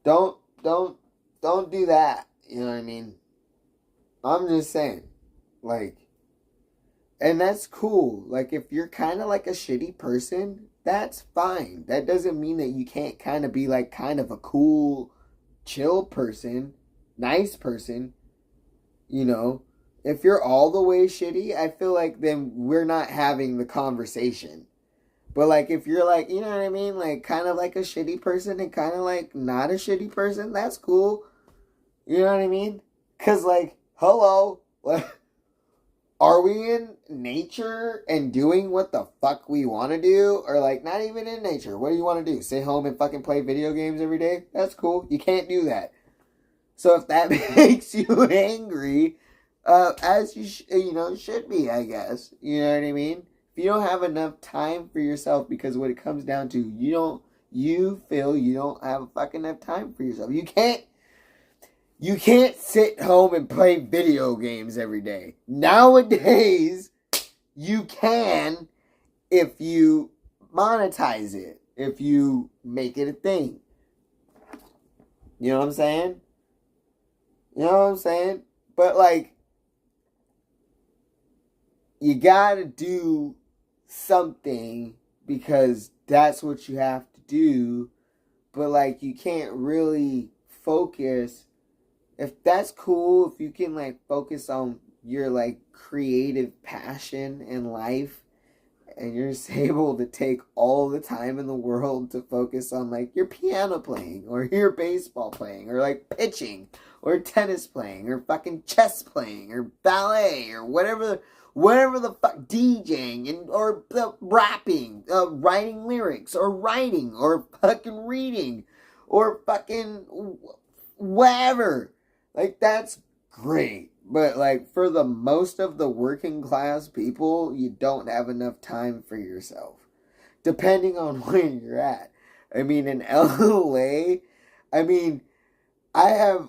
S1: Don't do that. You know what I mean? I'm just saying. Like, and that's cool. Like, if you're kind of like a shitty person, that's fine. That doesn't mean that you can't kind of be like kind of a cool, chill person, nice person. You know, if you're all the way shitty, I feel like then we're not having the conversation. But like, if you're like, you know what I mean? Like, kind of like a shitty person and kind of like not a shitty person, that's cool. You know what I mean? Because like, hello, like, are we in nature and doing what the fuck we want to do? Or like, not even in nature. What do you want to do? Sit home and fucking play video games every day? That's cool. You can't do that. So if that makes you angry, as you should be, I guess. You know what I mean? If you don't have enough time for yourself, because what it comes down to, you feel you don't have fucking enough time for yourself. You can't sit home and play video games every day. Nowadays, you can if you monetize it, if you make it a thing. You know what I'm saying? You know what I'm saying? But like, you gotta do something because that's what you have to do. But like, you can't really focus. If that's cool, if you can like focus on your like creative passion in life, and you're just able to take all the time in the world to focus on like your piano playing or your baseball playing or like pitching or tennis playing or fucking chess playing or ballet or whatever the fuck, DJing and or rapping, writing lyrics or writing or fucking reading or fucking whatever. Like, that's great. But, like, for the most of the working class people, you don't have enough time for yourself. Depending on where you're at. I mean, in LA, I mean, I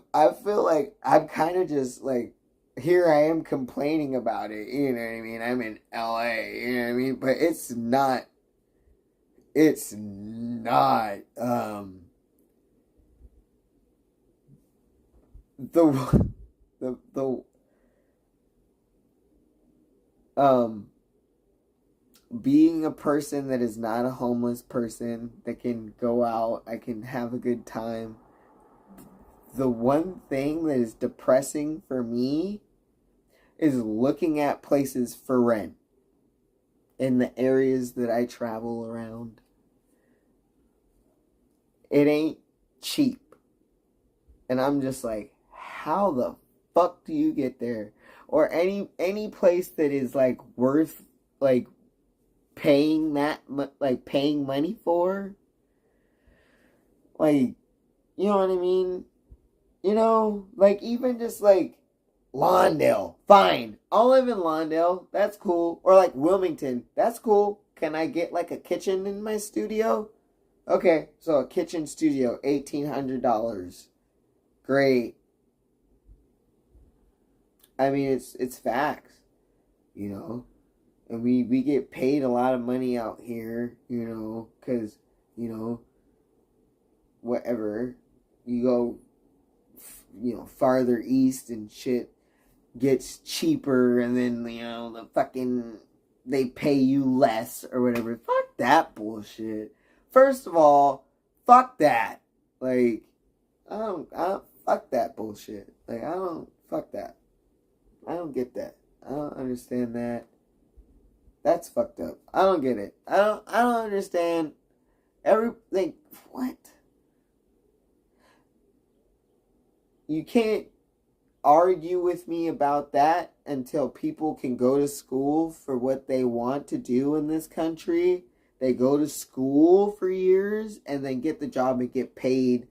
S1: feel like I'm kind of just, like, here I am complaining about it. You know what I mean? I'm in LA. You know what I mean? But it's not, the being a person that is not a homeless person that can go out, I can have a good time. The one thing that is depressing for me is looking at places for rent in the areas that I travel around. It ain't cheap. And I'm just like, how the fuck do you get there? Or any place that is like worth like paying money for, like, you know what I mean? You know, like, even just like Lawndale, fine, I'll live in Lawndale, that's cool. Or like Wilmington, that's cool. Can I get like a kitchen in my studio? Okay, so a kitchen studio, $1,800. Great. I mean, it's facts, you know. And we get paid a lot of money out here, you know, because, you know, whatever, you go, you know, farther east and shit gets cheaper, and then, you know, the fucking, they pay you less or whatever. Fuck that bullshit. First of all, fuck that. Like, I don't fuck that bullshit. Like, fuck that. I don't get that. I don't understand that. That's fucked up. I don't get it. I don't understand everything. What? You can't argue with me about that until people can go to school for what they want to do in this country. They go to school for years and then get the job and get paid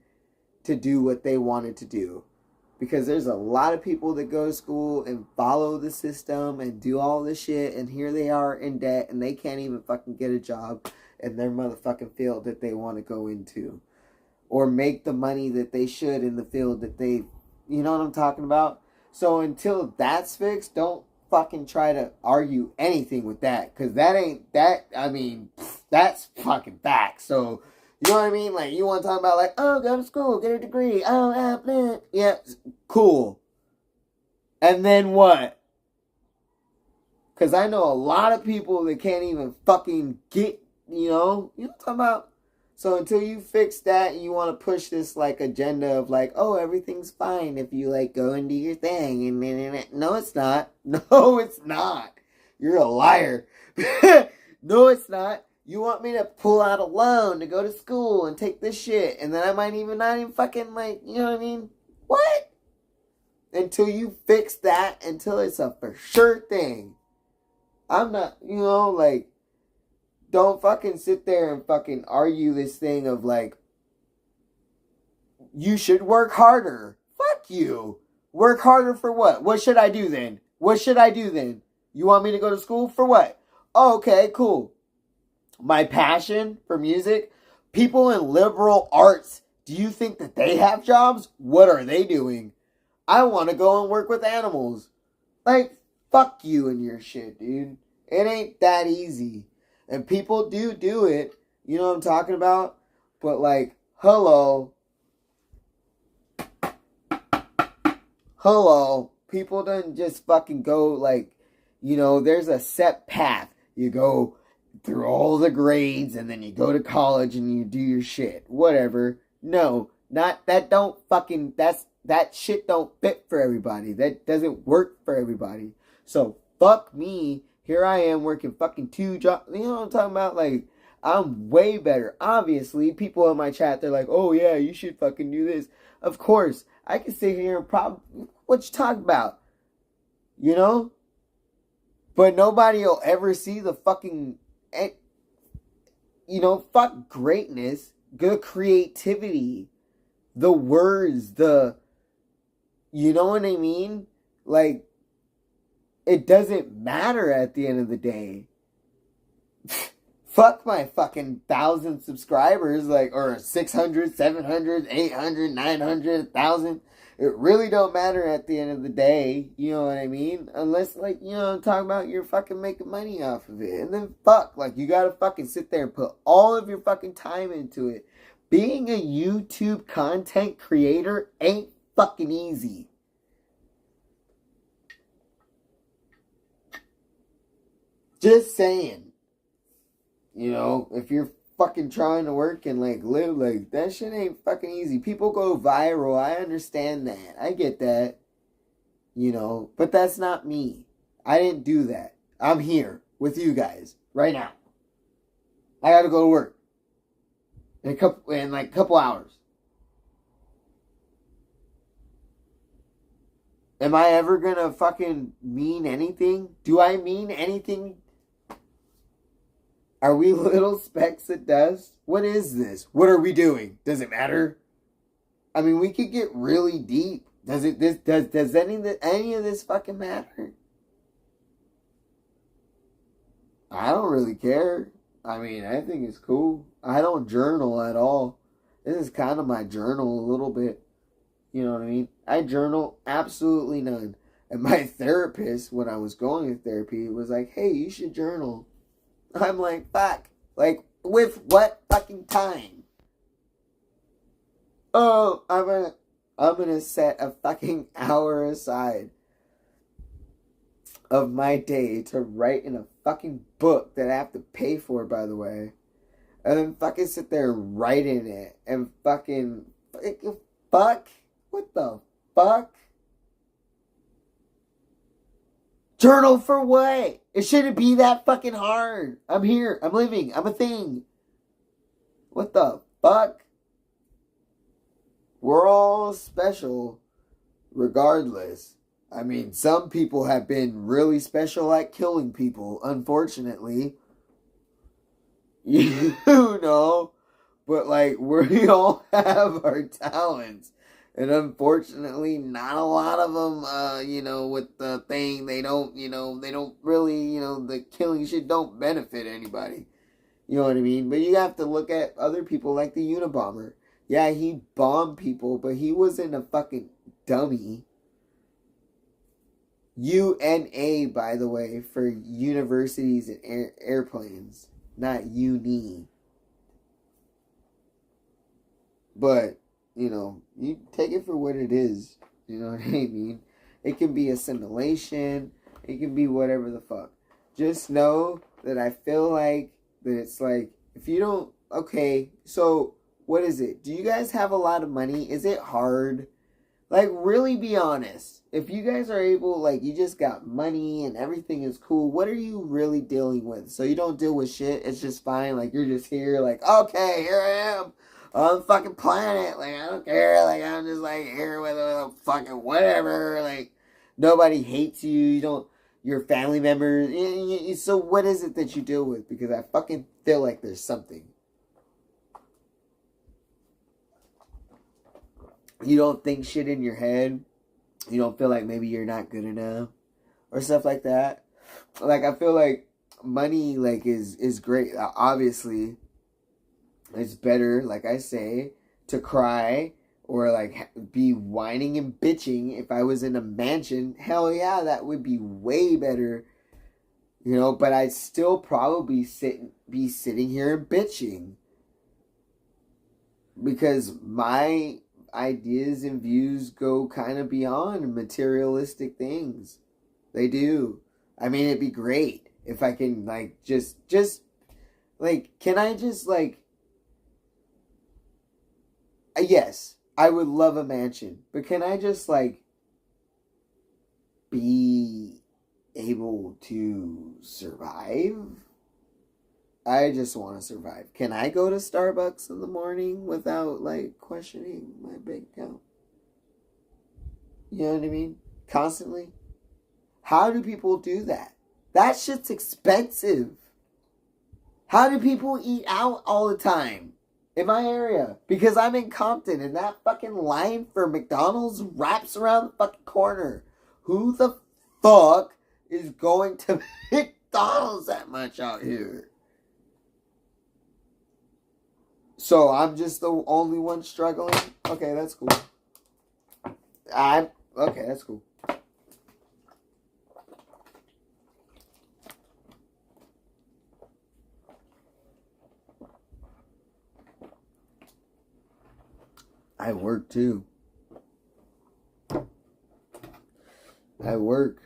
S1: to do what they wanted to do. Because there's a lot of people that go to school and follow the system and do all this shit, and here they are in debt, and they can't even fucking get a job in their motherfucking field that they want to go into. Or make the money that they should in the field that they... You know what I'm talking about? So until that's fixed, don't fucking try to argue anything with that. Because that ain't... That, I mean, that's fucking facts. So... You know what I mean? Like, you want to talk about, like, oh, go to school, get a degree, oh, blah. Yeah, cool. And then what? Because I know a lot of people that can't even fucking get, you know what I'm talking about? So until you fix that and you want to push this, like, agenda of, like, oh, everything's fine if you, like, go and do your thing. And no, it's not. No, it's not. You're a liar. No, it's not. You want me to pull out a loan to go to school and take this shit, and then I might even not even fucking, like, you know what I mean? What? Until you fix that, until it's a for sure thing. I'm not, you know, like, don't fucking sit there and fucking argue this thing of, like, you should work harder. Fuck you. Work harder for what? What should I do then? What should I do then? You want me to go to school for what? Oh, okay, cool. My passion for music, people in liberal arts, do you think that they have jobs? What are they doing? I want to go and work with animals. Like, fuck you and your shit, dude. It ain't that easy. And people do it. You know what I'm talking about? But, like, hello. People don't just fucking go, like, you know, there's a set path. You go through all the grades, and then you go to college and you do your shit. Whatever. No, not that don't fucking, that shit don't fit for everybody. That doesn't work for everybody. So, fuck me. Here I am working fucking 2 jobs. You know what I'm talking about? Like, I'm way better. Obviously, people in my chat, they're like, oh yeah, you should fucking do this. Of course, I can sit here and what you talking about? You know? But nobody will ever see the fucking... You know, fuck greatness, the creativity, the words, you know what I mean? Like, it doesn't matter at the end of the day. Fuck my fucking 1,000 subscribers, like, or 600, 700, 800, 900, 1,000. It really don't matter at the end of the day, you know what I mean? Unless, like, you know what I'm talking about, you're fucking making money off of it. And then, fuck, like, you gotta fucking sit there and put all of your fucking time into it. Being a YouTube content creator ain't fucking easy. Just saying. You know, if you're fucking trying to work and, like, live, like, that shit ain't fucking easy. People go viral. I understand that. I get that. You know, but that's not me. I didn't do that. I'm here with you guys right now. I gotta go to work in a couple hours. Am I ever gonna fucking mean anything? Do I mean anything? Are we little specks of dust? What is this? What are we doing? Does it matter? I mean, we could get really deep. Does any of this fucking matter? I don't really care. I mean, I think it's cool. I don't journal at all. This is kind of my journal a little bit. You know what I mean? I journal absolutely none. And my therapist, when I was going to therapy, was like, hey, you should journal. I'm like, fuck. Like, with what fucking time? Oh, I'm gonna set a fucking hour aside of my day to write in a fucking book that I have to pay for, by the way. And then fucking sit there and write in it. And fucking fuck? What the fuck? Journal for what? It shouldn't be that fucking hard. I'm here. I'm living. I'm a thing. What the fuck? We're all special regardless. I mean, some people have been really special at killing people, unfortunately. You know. But, like, we all have our talents. And unfortunately, not a lot of them, with the thing, they don't really, the killing shit don't benefit anybody. You know what I mean? But you have to look at other people like the Unabomber. Yeah, he bombed people, but he wasn't a fucking dummy. UNA, by the way, for universities and airplanes, not uni. But, you take it for what it is. You know what I mean? It can be assimilation. It can be whatever the fuck. Just know that I feel like that it's like, if you don't, okay, so what is it? Do you guys have a lot of money? Is it hard? Like, really be honest. If you guys are able, like, you just got money and everything is cool, what are you really dealing with? So you don't deal with shit, it's just fine. Like, you're just here, like, okay, here I am on the fucking planet. Like, I don't care. Like, I'm just, like, here with a fucking whatever. Like, nobody hates you. You don't, your family members. So what is it that you deal with? Because I fucking feel like there's something. You don't think shit in your head. You don't feel like maybe you're not good enough or stuff like that. Like, I feel like money, like, is great. Obviously, it's better, like I say, to cry or, like, be whining and bitching. If I was in a mansion, hell yeah, that would be way better. But I'd still probably be sitting here and bitching. Because my ideas and views go kind of beyond materialistic things. They do. I mean, it'd be great if I can, like, just like, can I just, like, yes, I would love a mansion, but can I just, like, be able to survive? I just want to survive. Can I go to Starbucks in the morning without, like, questioning my bank account? You know what I mean? Constantly? How do people do that? That shit's expensive. How do people eat out all the time in my area? Because I'm in Compton and that fucking line for McDonald's wraps around the fucking corner. Who the fuck is going to McDonald's that much out here? So I'm just the only one struggling? Okay, that's cool. Okay, that's cool. I work too. I work.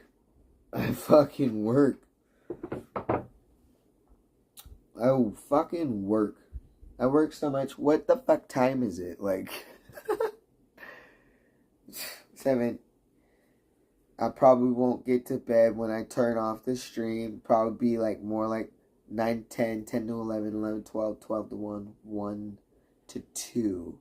S1: I fucking work. I fucking work. I work so much. What the fuck time is it? Like 7. I probably won't get to bed when I turn off the stream. Probably be like more like 9, 10, 10 to 11, 11, 12, 12 to 1, 1 to 2.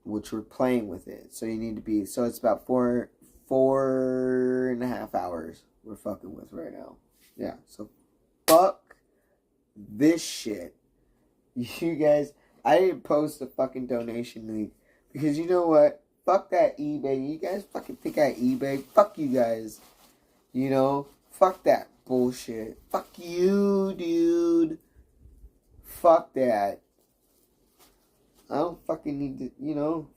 S1: Which we're playing with it. So you need to be, so it's about 4.5 hours we're fucking with right now. Yeah, so fuck this shit. You guys, I didn't post a fucking donation link because you know what? Fuck that eBay. You guys fucking think I eBay? Fuck you guys. Fuck that bullshit. Fuck you, dude. Fuck that. I don't fucking need to,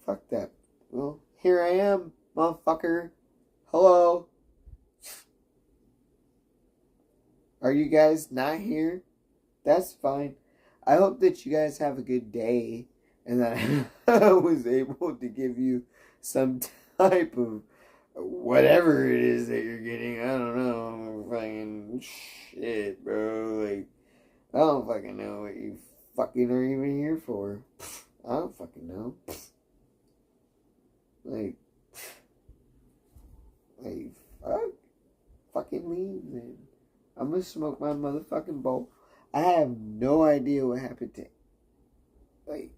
S1: fuck that. Well, here I am, motherfucker. Hello. Are you guys not here? That's fine. I hope that you guys have a good day and that I was able to give you some type of whatever it is that you're getting. I don't know. Fucking shit, bro. Like, I don't fucking know what you fucking are even here for. I don't fucking know. Like, fuck. Fucking leave, man. I'm gonna smoke my motherfucking bowl. I have no idea what happened to. Like,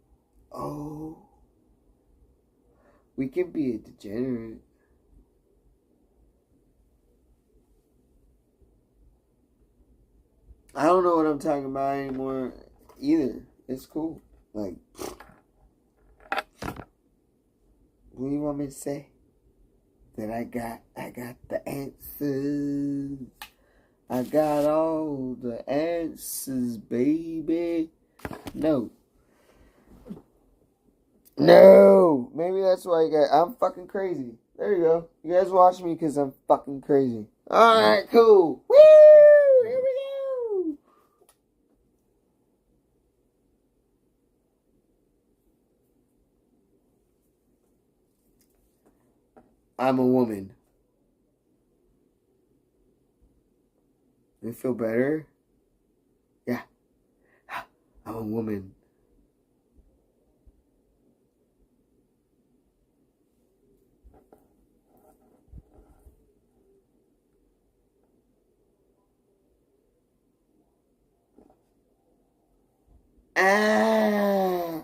S1: oh. We can be a degenerate. I don't know what I'm talking about anymore either. It's cool. Like, What do you want me to say? That I got the answers. I got all the answers, baby. No. No! Maybe that's why I'm fucking crazy. There you go. You guys watch me because I'm fucking crazy. Alright, cool. Woo! Here we go! I'm a woman. You feel better? Yeah. I'm a woman. Ah!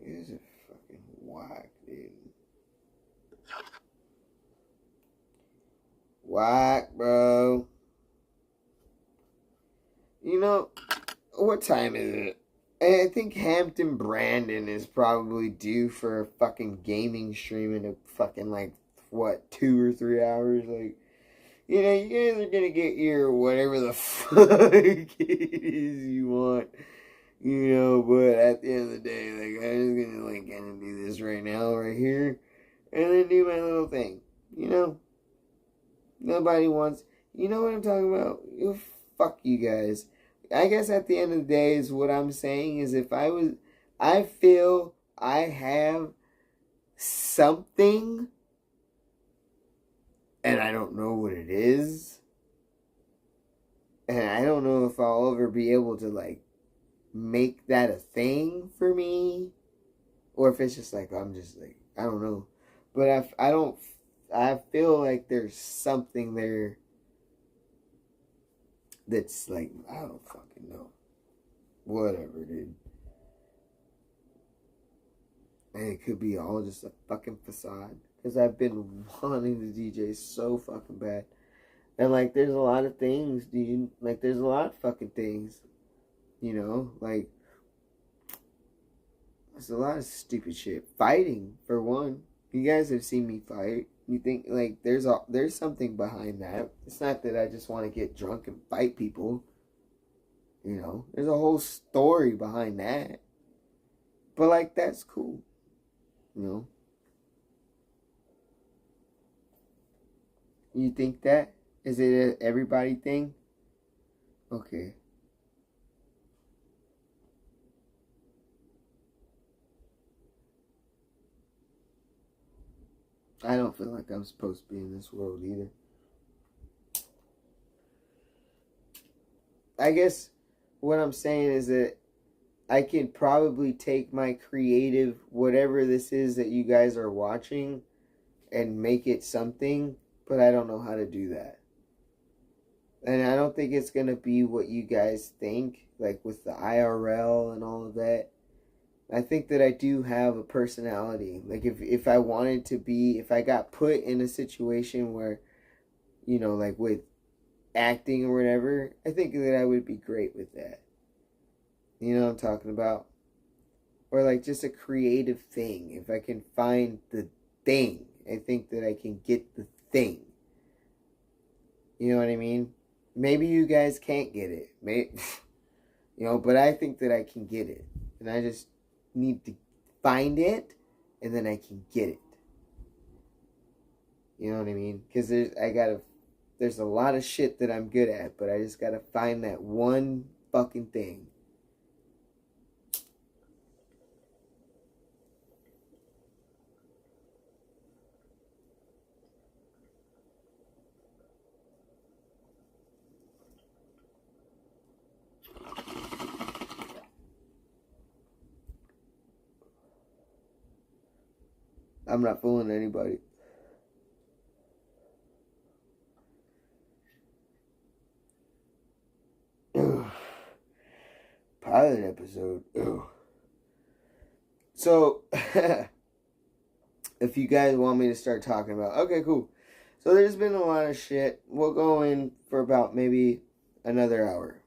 S1: This is fucking whack, dude. Whack, bro. You know, what time is it? I think Hampton Brandon is probably due for a fucking gaming stream in a fucking, like, what, 2 or 3 hours? Like, you know, you guys are gonna get your whatever the fuck it is you want. You know, but at the end of the day, like, I'm just gonna, like, kind of do this right now, right here, and then do my little thing. You know? Nobody wants, you know what I'm talking about? Fuck you guys. I guess at the end of the day is what I'm saying is I feel I have something and I don't know what it is. And I don't know if I'll ever be able to, like, make that a thing for me. Or if it's just like, I'm just like, I don't know. But I feel like there's something there that's like, I don't fucking know. Whatever, dude. And it could be all just a fucking facade. Because I've been wanting to DJ so fucking bad. And, like, there's a lot of things, dude. Like, there's a lot of fucking things. You know? Like, there's a lot of stupid shit. Fighting, for one. You guys have seen me fight. You think, like, there's something behind that. It's not that I just want to get drunk and fight people. You know? There's a whole story behind that. But, like, that's cool. You know? You think that? Is it a everybody thing? Okay. I don't feel like I'm supposed to be in this world either. I guess what I'm saying is that I can probably take my creative, whatever this is that you guys are watching, and make it something, but I don't know how to do that. And I don't think it's going to be what you guys think, like with the IRL and all of that. I think that I do have a personality. Like, if I wanted to be, if I got put in a situation where, you know, like with acting or whatever, I think that I would be great with that. You know what I'm talking about? Or like just a creative thing. If I can find the thing, I think that I can get the thing. You know what I mean? Maybe you guys can't get it. Maybe, you know, but I think that I can get it. And I just need to find it, and then I can get it. You know what I mean? Because there's a lot of shit that I'm good at, but I just gotta find that one fucking thing. I'm not fooling anybody. Pilot episode. So, if you guys want me to start talking about, okay, cool. So there's been a lot of shit. We'll go in for about maybe another hour.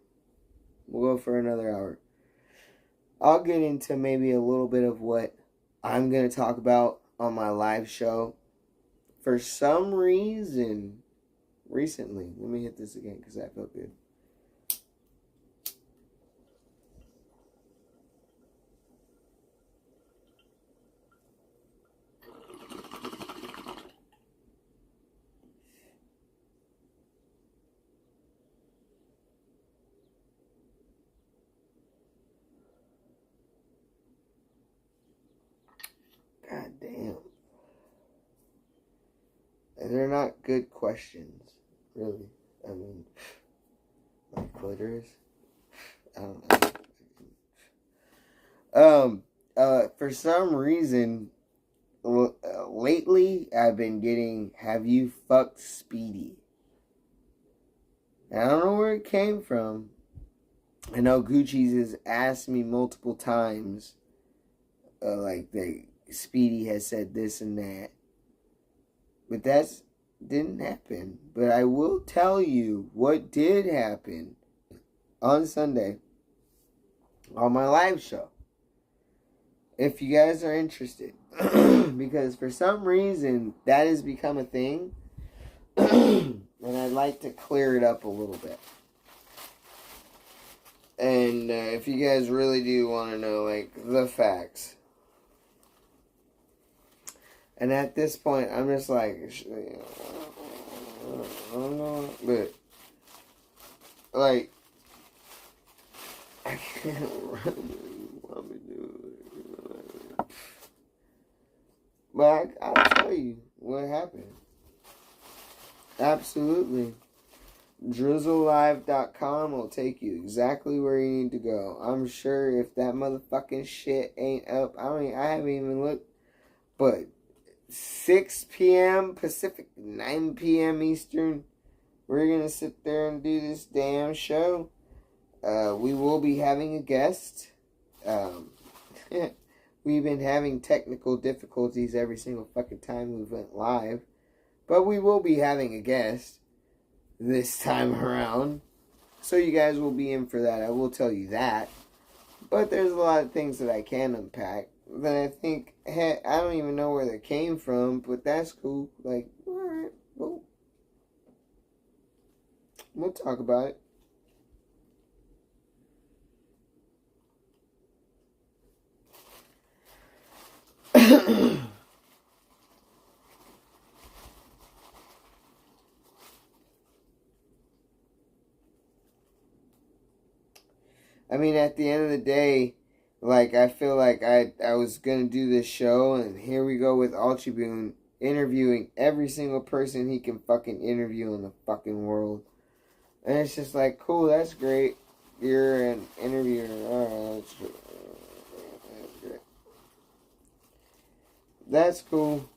S1: We'll go for another hour. I'll get into maybe a little bit of what I'm going to talk about on my live show. For some reason, recently, let me hit this again because that felt good. God damn. And they're not good questions, really. I mean, like clitoris. I don't know. For some reason, lately I've been getting, have you fucked Speedy? And I don't know where it came from. I know Gucci's has asked me multiple times, Speedy has said this and that. But that didn't happen. But I will tell you what did happen on Sunday on my live show. If you guys are interested. Because for some reason, that has become a thing. And I'd like to clear it up a little bit. And if you guys really do want to know, like, the facts. And at this point, I'm just like, I don't know, but, like, I can't really want me to do it. But I'll tell you what happened. Absolutely. DrizzleLive.com will take you exactly where you need to go. I'm sure if that motherfucking shit ain't up, I haven't even looked, but 6 p.m. Pacific, 9 p.m. Eastern, we're gonna sit there and do this damn show. We will be having a guest. We've been having technical difficulties every single fucking time we went live, but we will be having a guest this time around. So you guys will be in for that. I will tell you that. But there's a lot of things that I can unpack that I think, I don't even know where they came from, but that's cool. Like, alright, well, we'll talk about it. I mean, at the end of the day, like, I feel like I was going to do this show, and here we go with Ultraboon interviewing every single person he can fucking interview in the fucking world. And it's just like, cool, that's great. You're an interviewer. Alright, that's great. That's cool.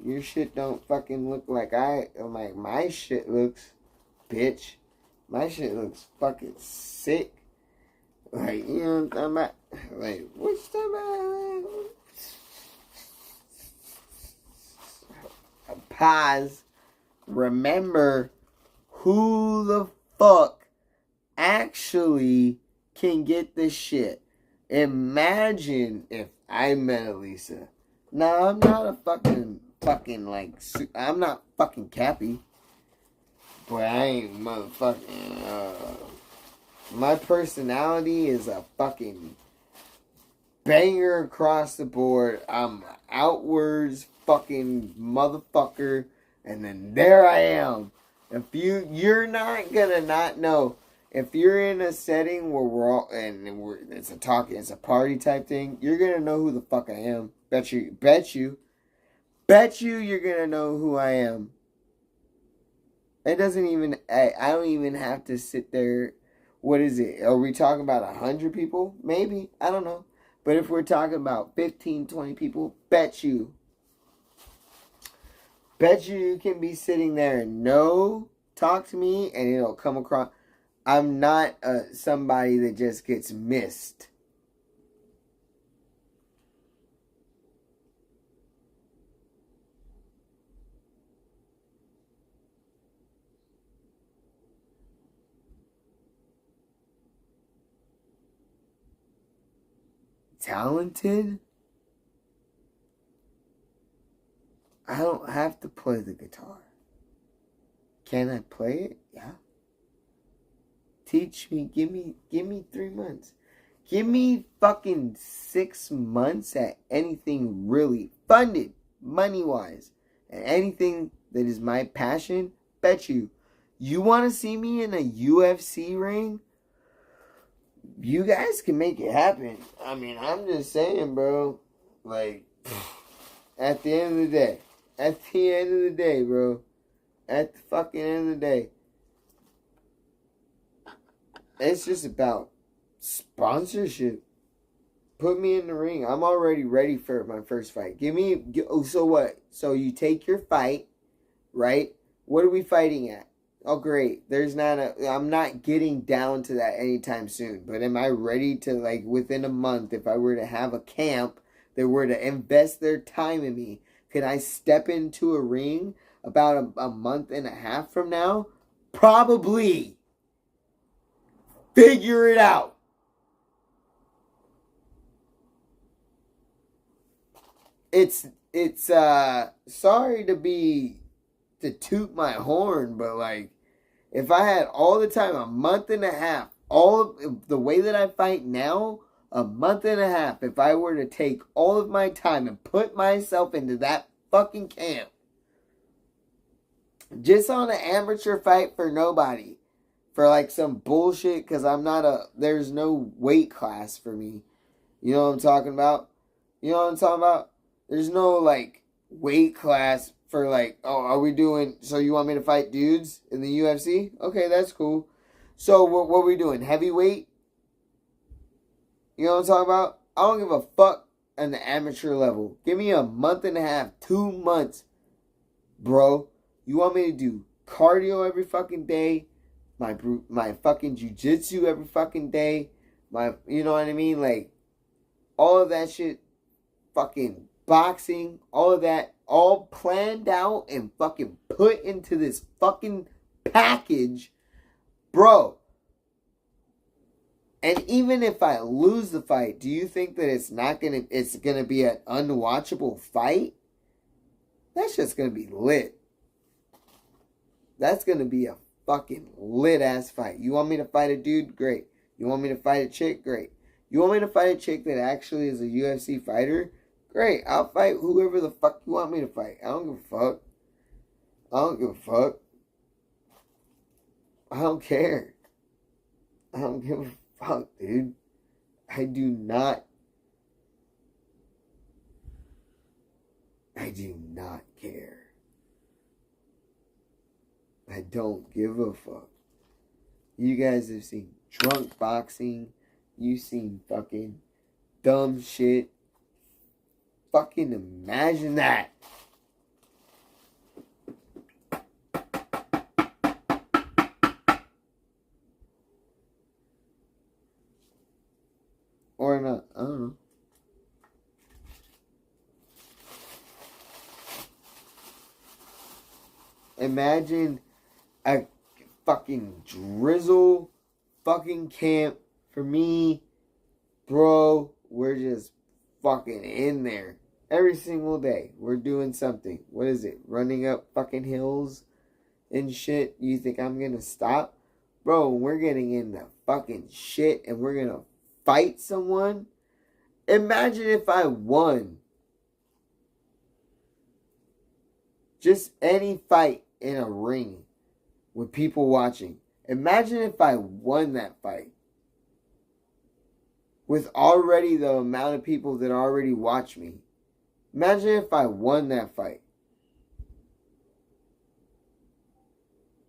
S1: Your shit don't fucking look like my shit looks, bitch. My shit looks fucking sick. Like, you know what I'm talking about? Like, what's the pause. Remember who the fuck actually can get this shit. Imagine if I met Elisa. No, I'm not a fucking I'm not fucking Cappy. But I ain't motherfucking, my personality is a fucking banger across the board. I'm outwards fucking motherfucker. And then there I am. If you're not gonna not know. If you're in a setting where we're all, it's a party type thing, you're gonna know who the fuck I am. Bet you you're gonna know who I am. It doesn't even, I don't even have to sit there. What is it? Are we talking about 100 people? Maybe. I don't know. But if we're talking about 15, 20 people, bet you can be sitting there and talk to me and it'll come across. I'm not somebody that just gets missed. talented, I don't have to play the guitar. Can I play it? Yeah. Teach me. Give me 3 months. Give me fucking 6 months at anything really funded, money-wise. And anything that is my passion, bet you. You want to see me in a UFC ring? You guys can make it happen. I mean, I'm just saying, bro. Like, at the end of the day. At the end of the day, bro. At the fucking end of the day. It's just about sponsorship. Put me in the ring. I'm already ready for my first fight. So what? So you take your fight, right? What are we fighting at? Oh, great. I'm not getting down to that anytime soon. But am I ready to, like, within a month, if I were to have a camp that were to invest their time in me, can I step into a ring about a month and a half from now? Probably. Figure it out. It's sorry to toot my horn, but like, if I had all the time, a month and a half, all of the way that I fight now, a month and a half, if I were to take all of my time and put myself into that fucking camp, just on an amateur fight for nobody, for like some bullshit, because there's no weight class for me. You know what I'm talking about? You know what I'm talking about? There's no like weight class for like, so you want me to fight dudes in the UFC? Okay, that's cool. So what are we doing? Heavyweight? You know what I'm talking about? I don't give a fuck on the amateur level. Give me a month and a half, 2 months, bro. You want me to do cardio every fucking day? My fucking jujitsu every fucking day? You know what I mean? Like, all of that shit, fucking boxing, all of that, all planned out and fucking put into this fucking package, bro. And even if I lose the fight, do you think that it's gonna be an unwatchable fight? That's just gonna be lit. That's gonna be a fucking lit ass fight. You want me to fight a dude? Great. You want me to fight a chick? Great. You want me to fight a chick that actually is a UFC fighter? Great. I'll fight whoever the fuck you want me to fight. I don't give a fuck. I don't give a fuck. I don't care. I don't give a fuck, dude. I do not care. I don't give a fuck. You guys have seen drunk boxing. You've seen fucking dumb shit. Fucking imagine that. Or not. I don't know. Imagine a fucking drizzle fucking camp for me. Bro, we're just fucking in there. Every single day, we're doing something. What is it? Running up fucking hills and shit. You think I'm gonna stop? Bro, we're getting in the fucking shit and we're gonna fight someone. Imagine if I won. Just any fight in a ring with people watching. Imagine if I won that fight. With already the amount of people that already watch me. Imagine if I won that fight.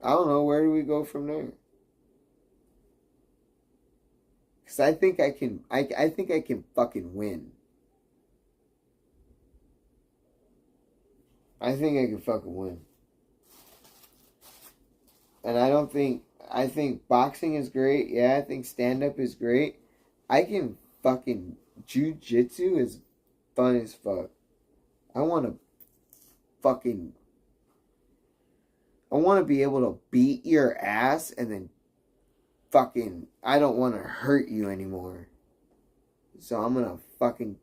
S1: I don't know, where do we go from there? Because I think I can fucking win. I think I can fucking win. And I think boxing is great. Yeah, I think stand-up is great. I can fucking, jiu-jitsu is fun as fuck. I want to be able to beat your ass and then fucking, I don't want to hurt you anymore. So I'm gonna fucking,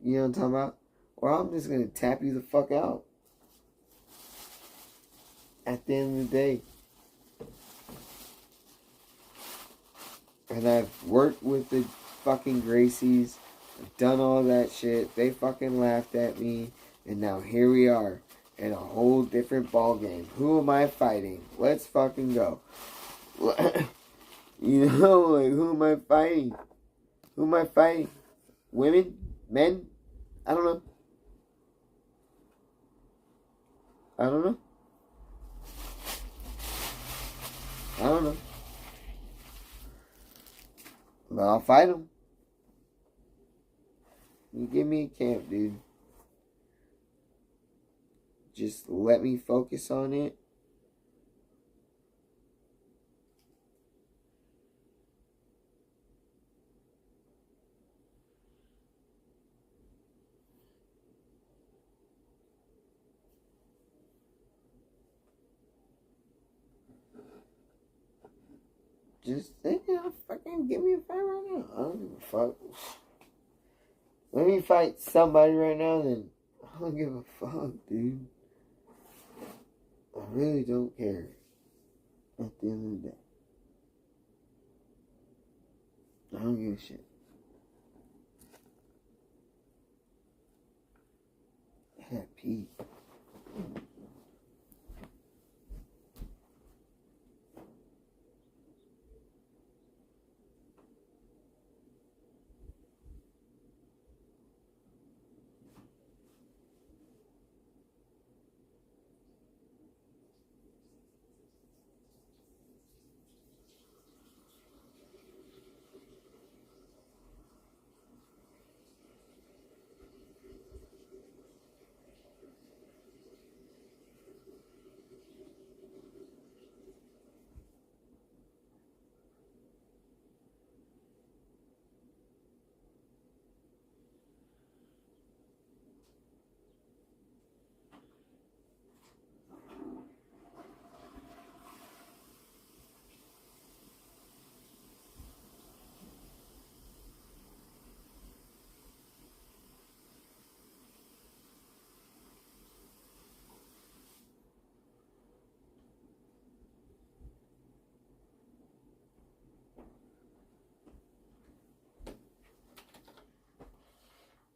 S1: you know what I'm talking about? Or I'm just gonna tap you the fuck out. At the end of the day. And I've worked with the fucking Gracies. I've done all that shit. They fucking laughed at me. And now here we are. In a whole different ball game. Who am I fighting? Let's fucking go. You know, like, who am I fighting? Who am I fighting? Women? Men? I don't know. I don't know. I don't know. But I'll fight them. You give me a camp, dude. Just let me focus on it. Just fucking give me a fight right now. I don't give a fuck. Let me fight somebody right now, then I don't give a fuck, dude. I really don't care. At the end of the day, I don't give a shit. I had pee.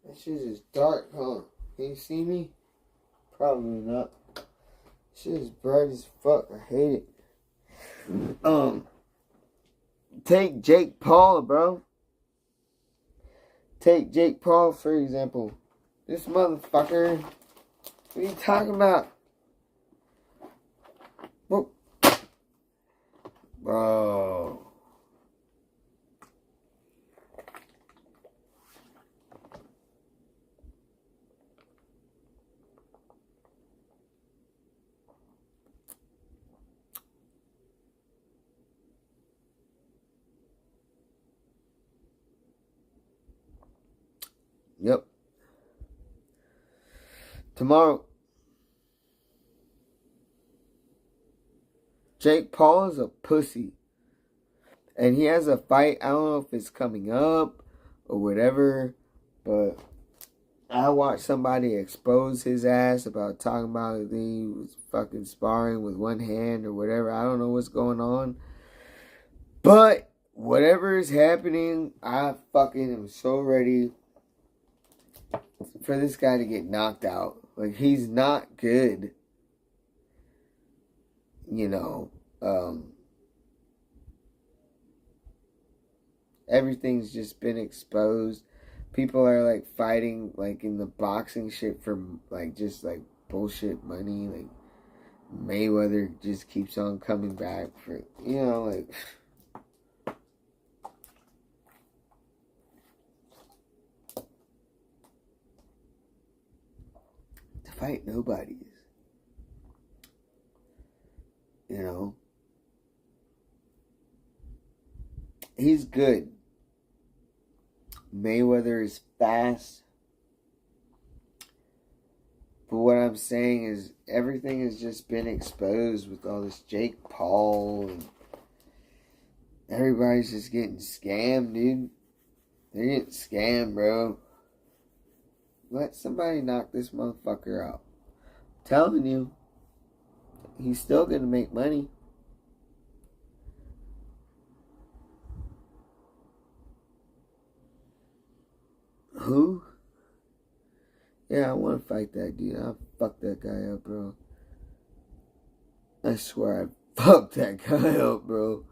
S1: That shit is dark, huh? Can you see me? Probably not. Shit is bright as fuck. I hate it. Take Jake Paul, bro. Take Jake Paul, for example. This motherfucker. What are you talking about? Whoa. Bro. Yep. Tomorrow. Jake Paul is a pussy. And he has a fight. I don't know if it's coming up or whatever. But I watched somebody expose his ass about talking about he was fucking sparring with one hand or whatever. I don't know what's going on. But whatever is happening, I fucking am so ready for this guy to get knocked out. Like, he's not good. You know, everything's just been exposed. People are like fighting like in the boxing shit for like just like bullshit money. Like Mayweather just keeps on coming back for, you know, like to fight nobodies. You know, he's good. Mayweather is fast. But what I'm saying is everything has just been exposed with all this Jake Paul and everybody's just getting scammed, dude. They're getting scammed, bro. Let somebody knock this motherfucker out. I'm telling you, he's still gonna make money. Who? Yeah, I want to fight that dude. I'll fuck that guy up, bro. I swear I fucked that guy up, bro.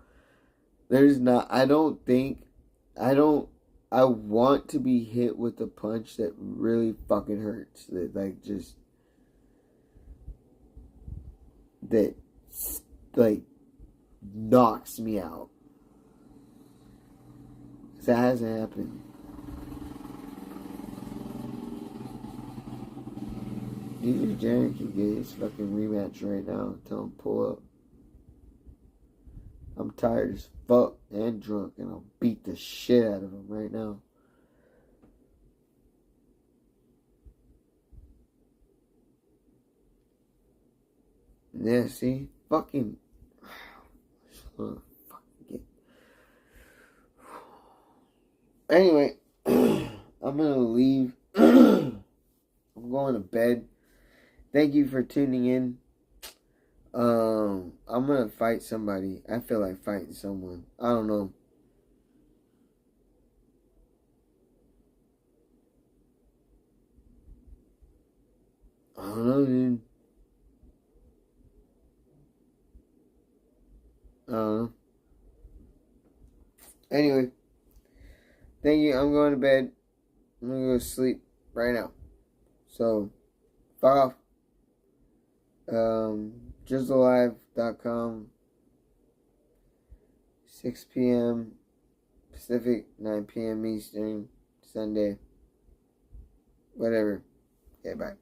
S1: I want to be hit with a punch that really fucking hurts. That knocks me out. 'Cause that hasn't happened. Either Jared can get his fucking rematch right now. Tell him pull up. I'm tired as fuck and drunk, and I'll beat the shit out of him right now. Yeah, see? Fucking. Anyway, I'm gonna leave. I'm going to bed. Thank you for tuning in. I'm gonna fight somebody. I feel like fighting someone. I don't know. I don't know, dude. I don't know. Anyway, thank you. I'm going to bed. I'm gonna go to sleep right now. So, fuck off. JizzleLive.com, 6 p.m. Pacific, 9 p.m. Eastern, Sunday. Whatever. Okay, bye.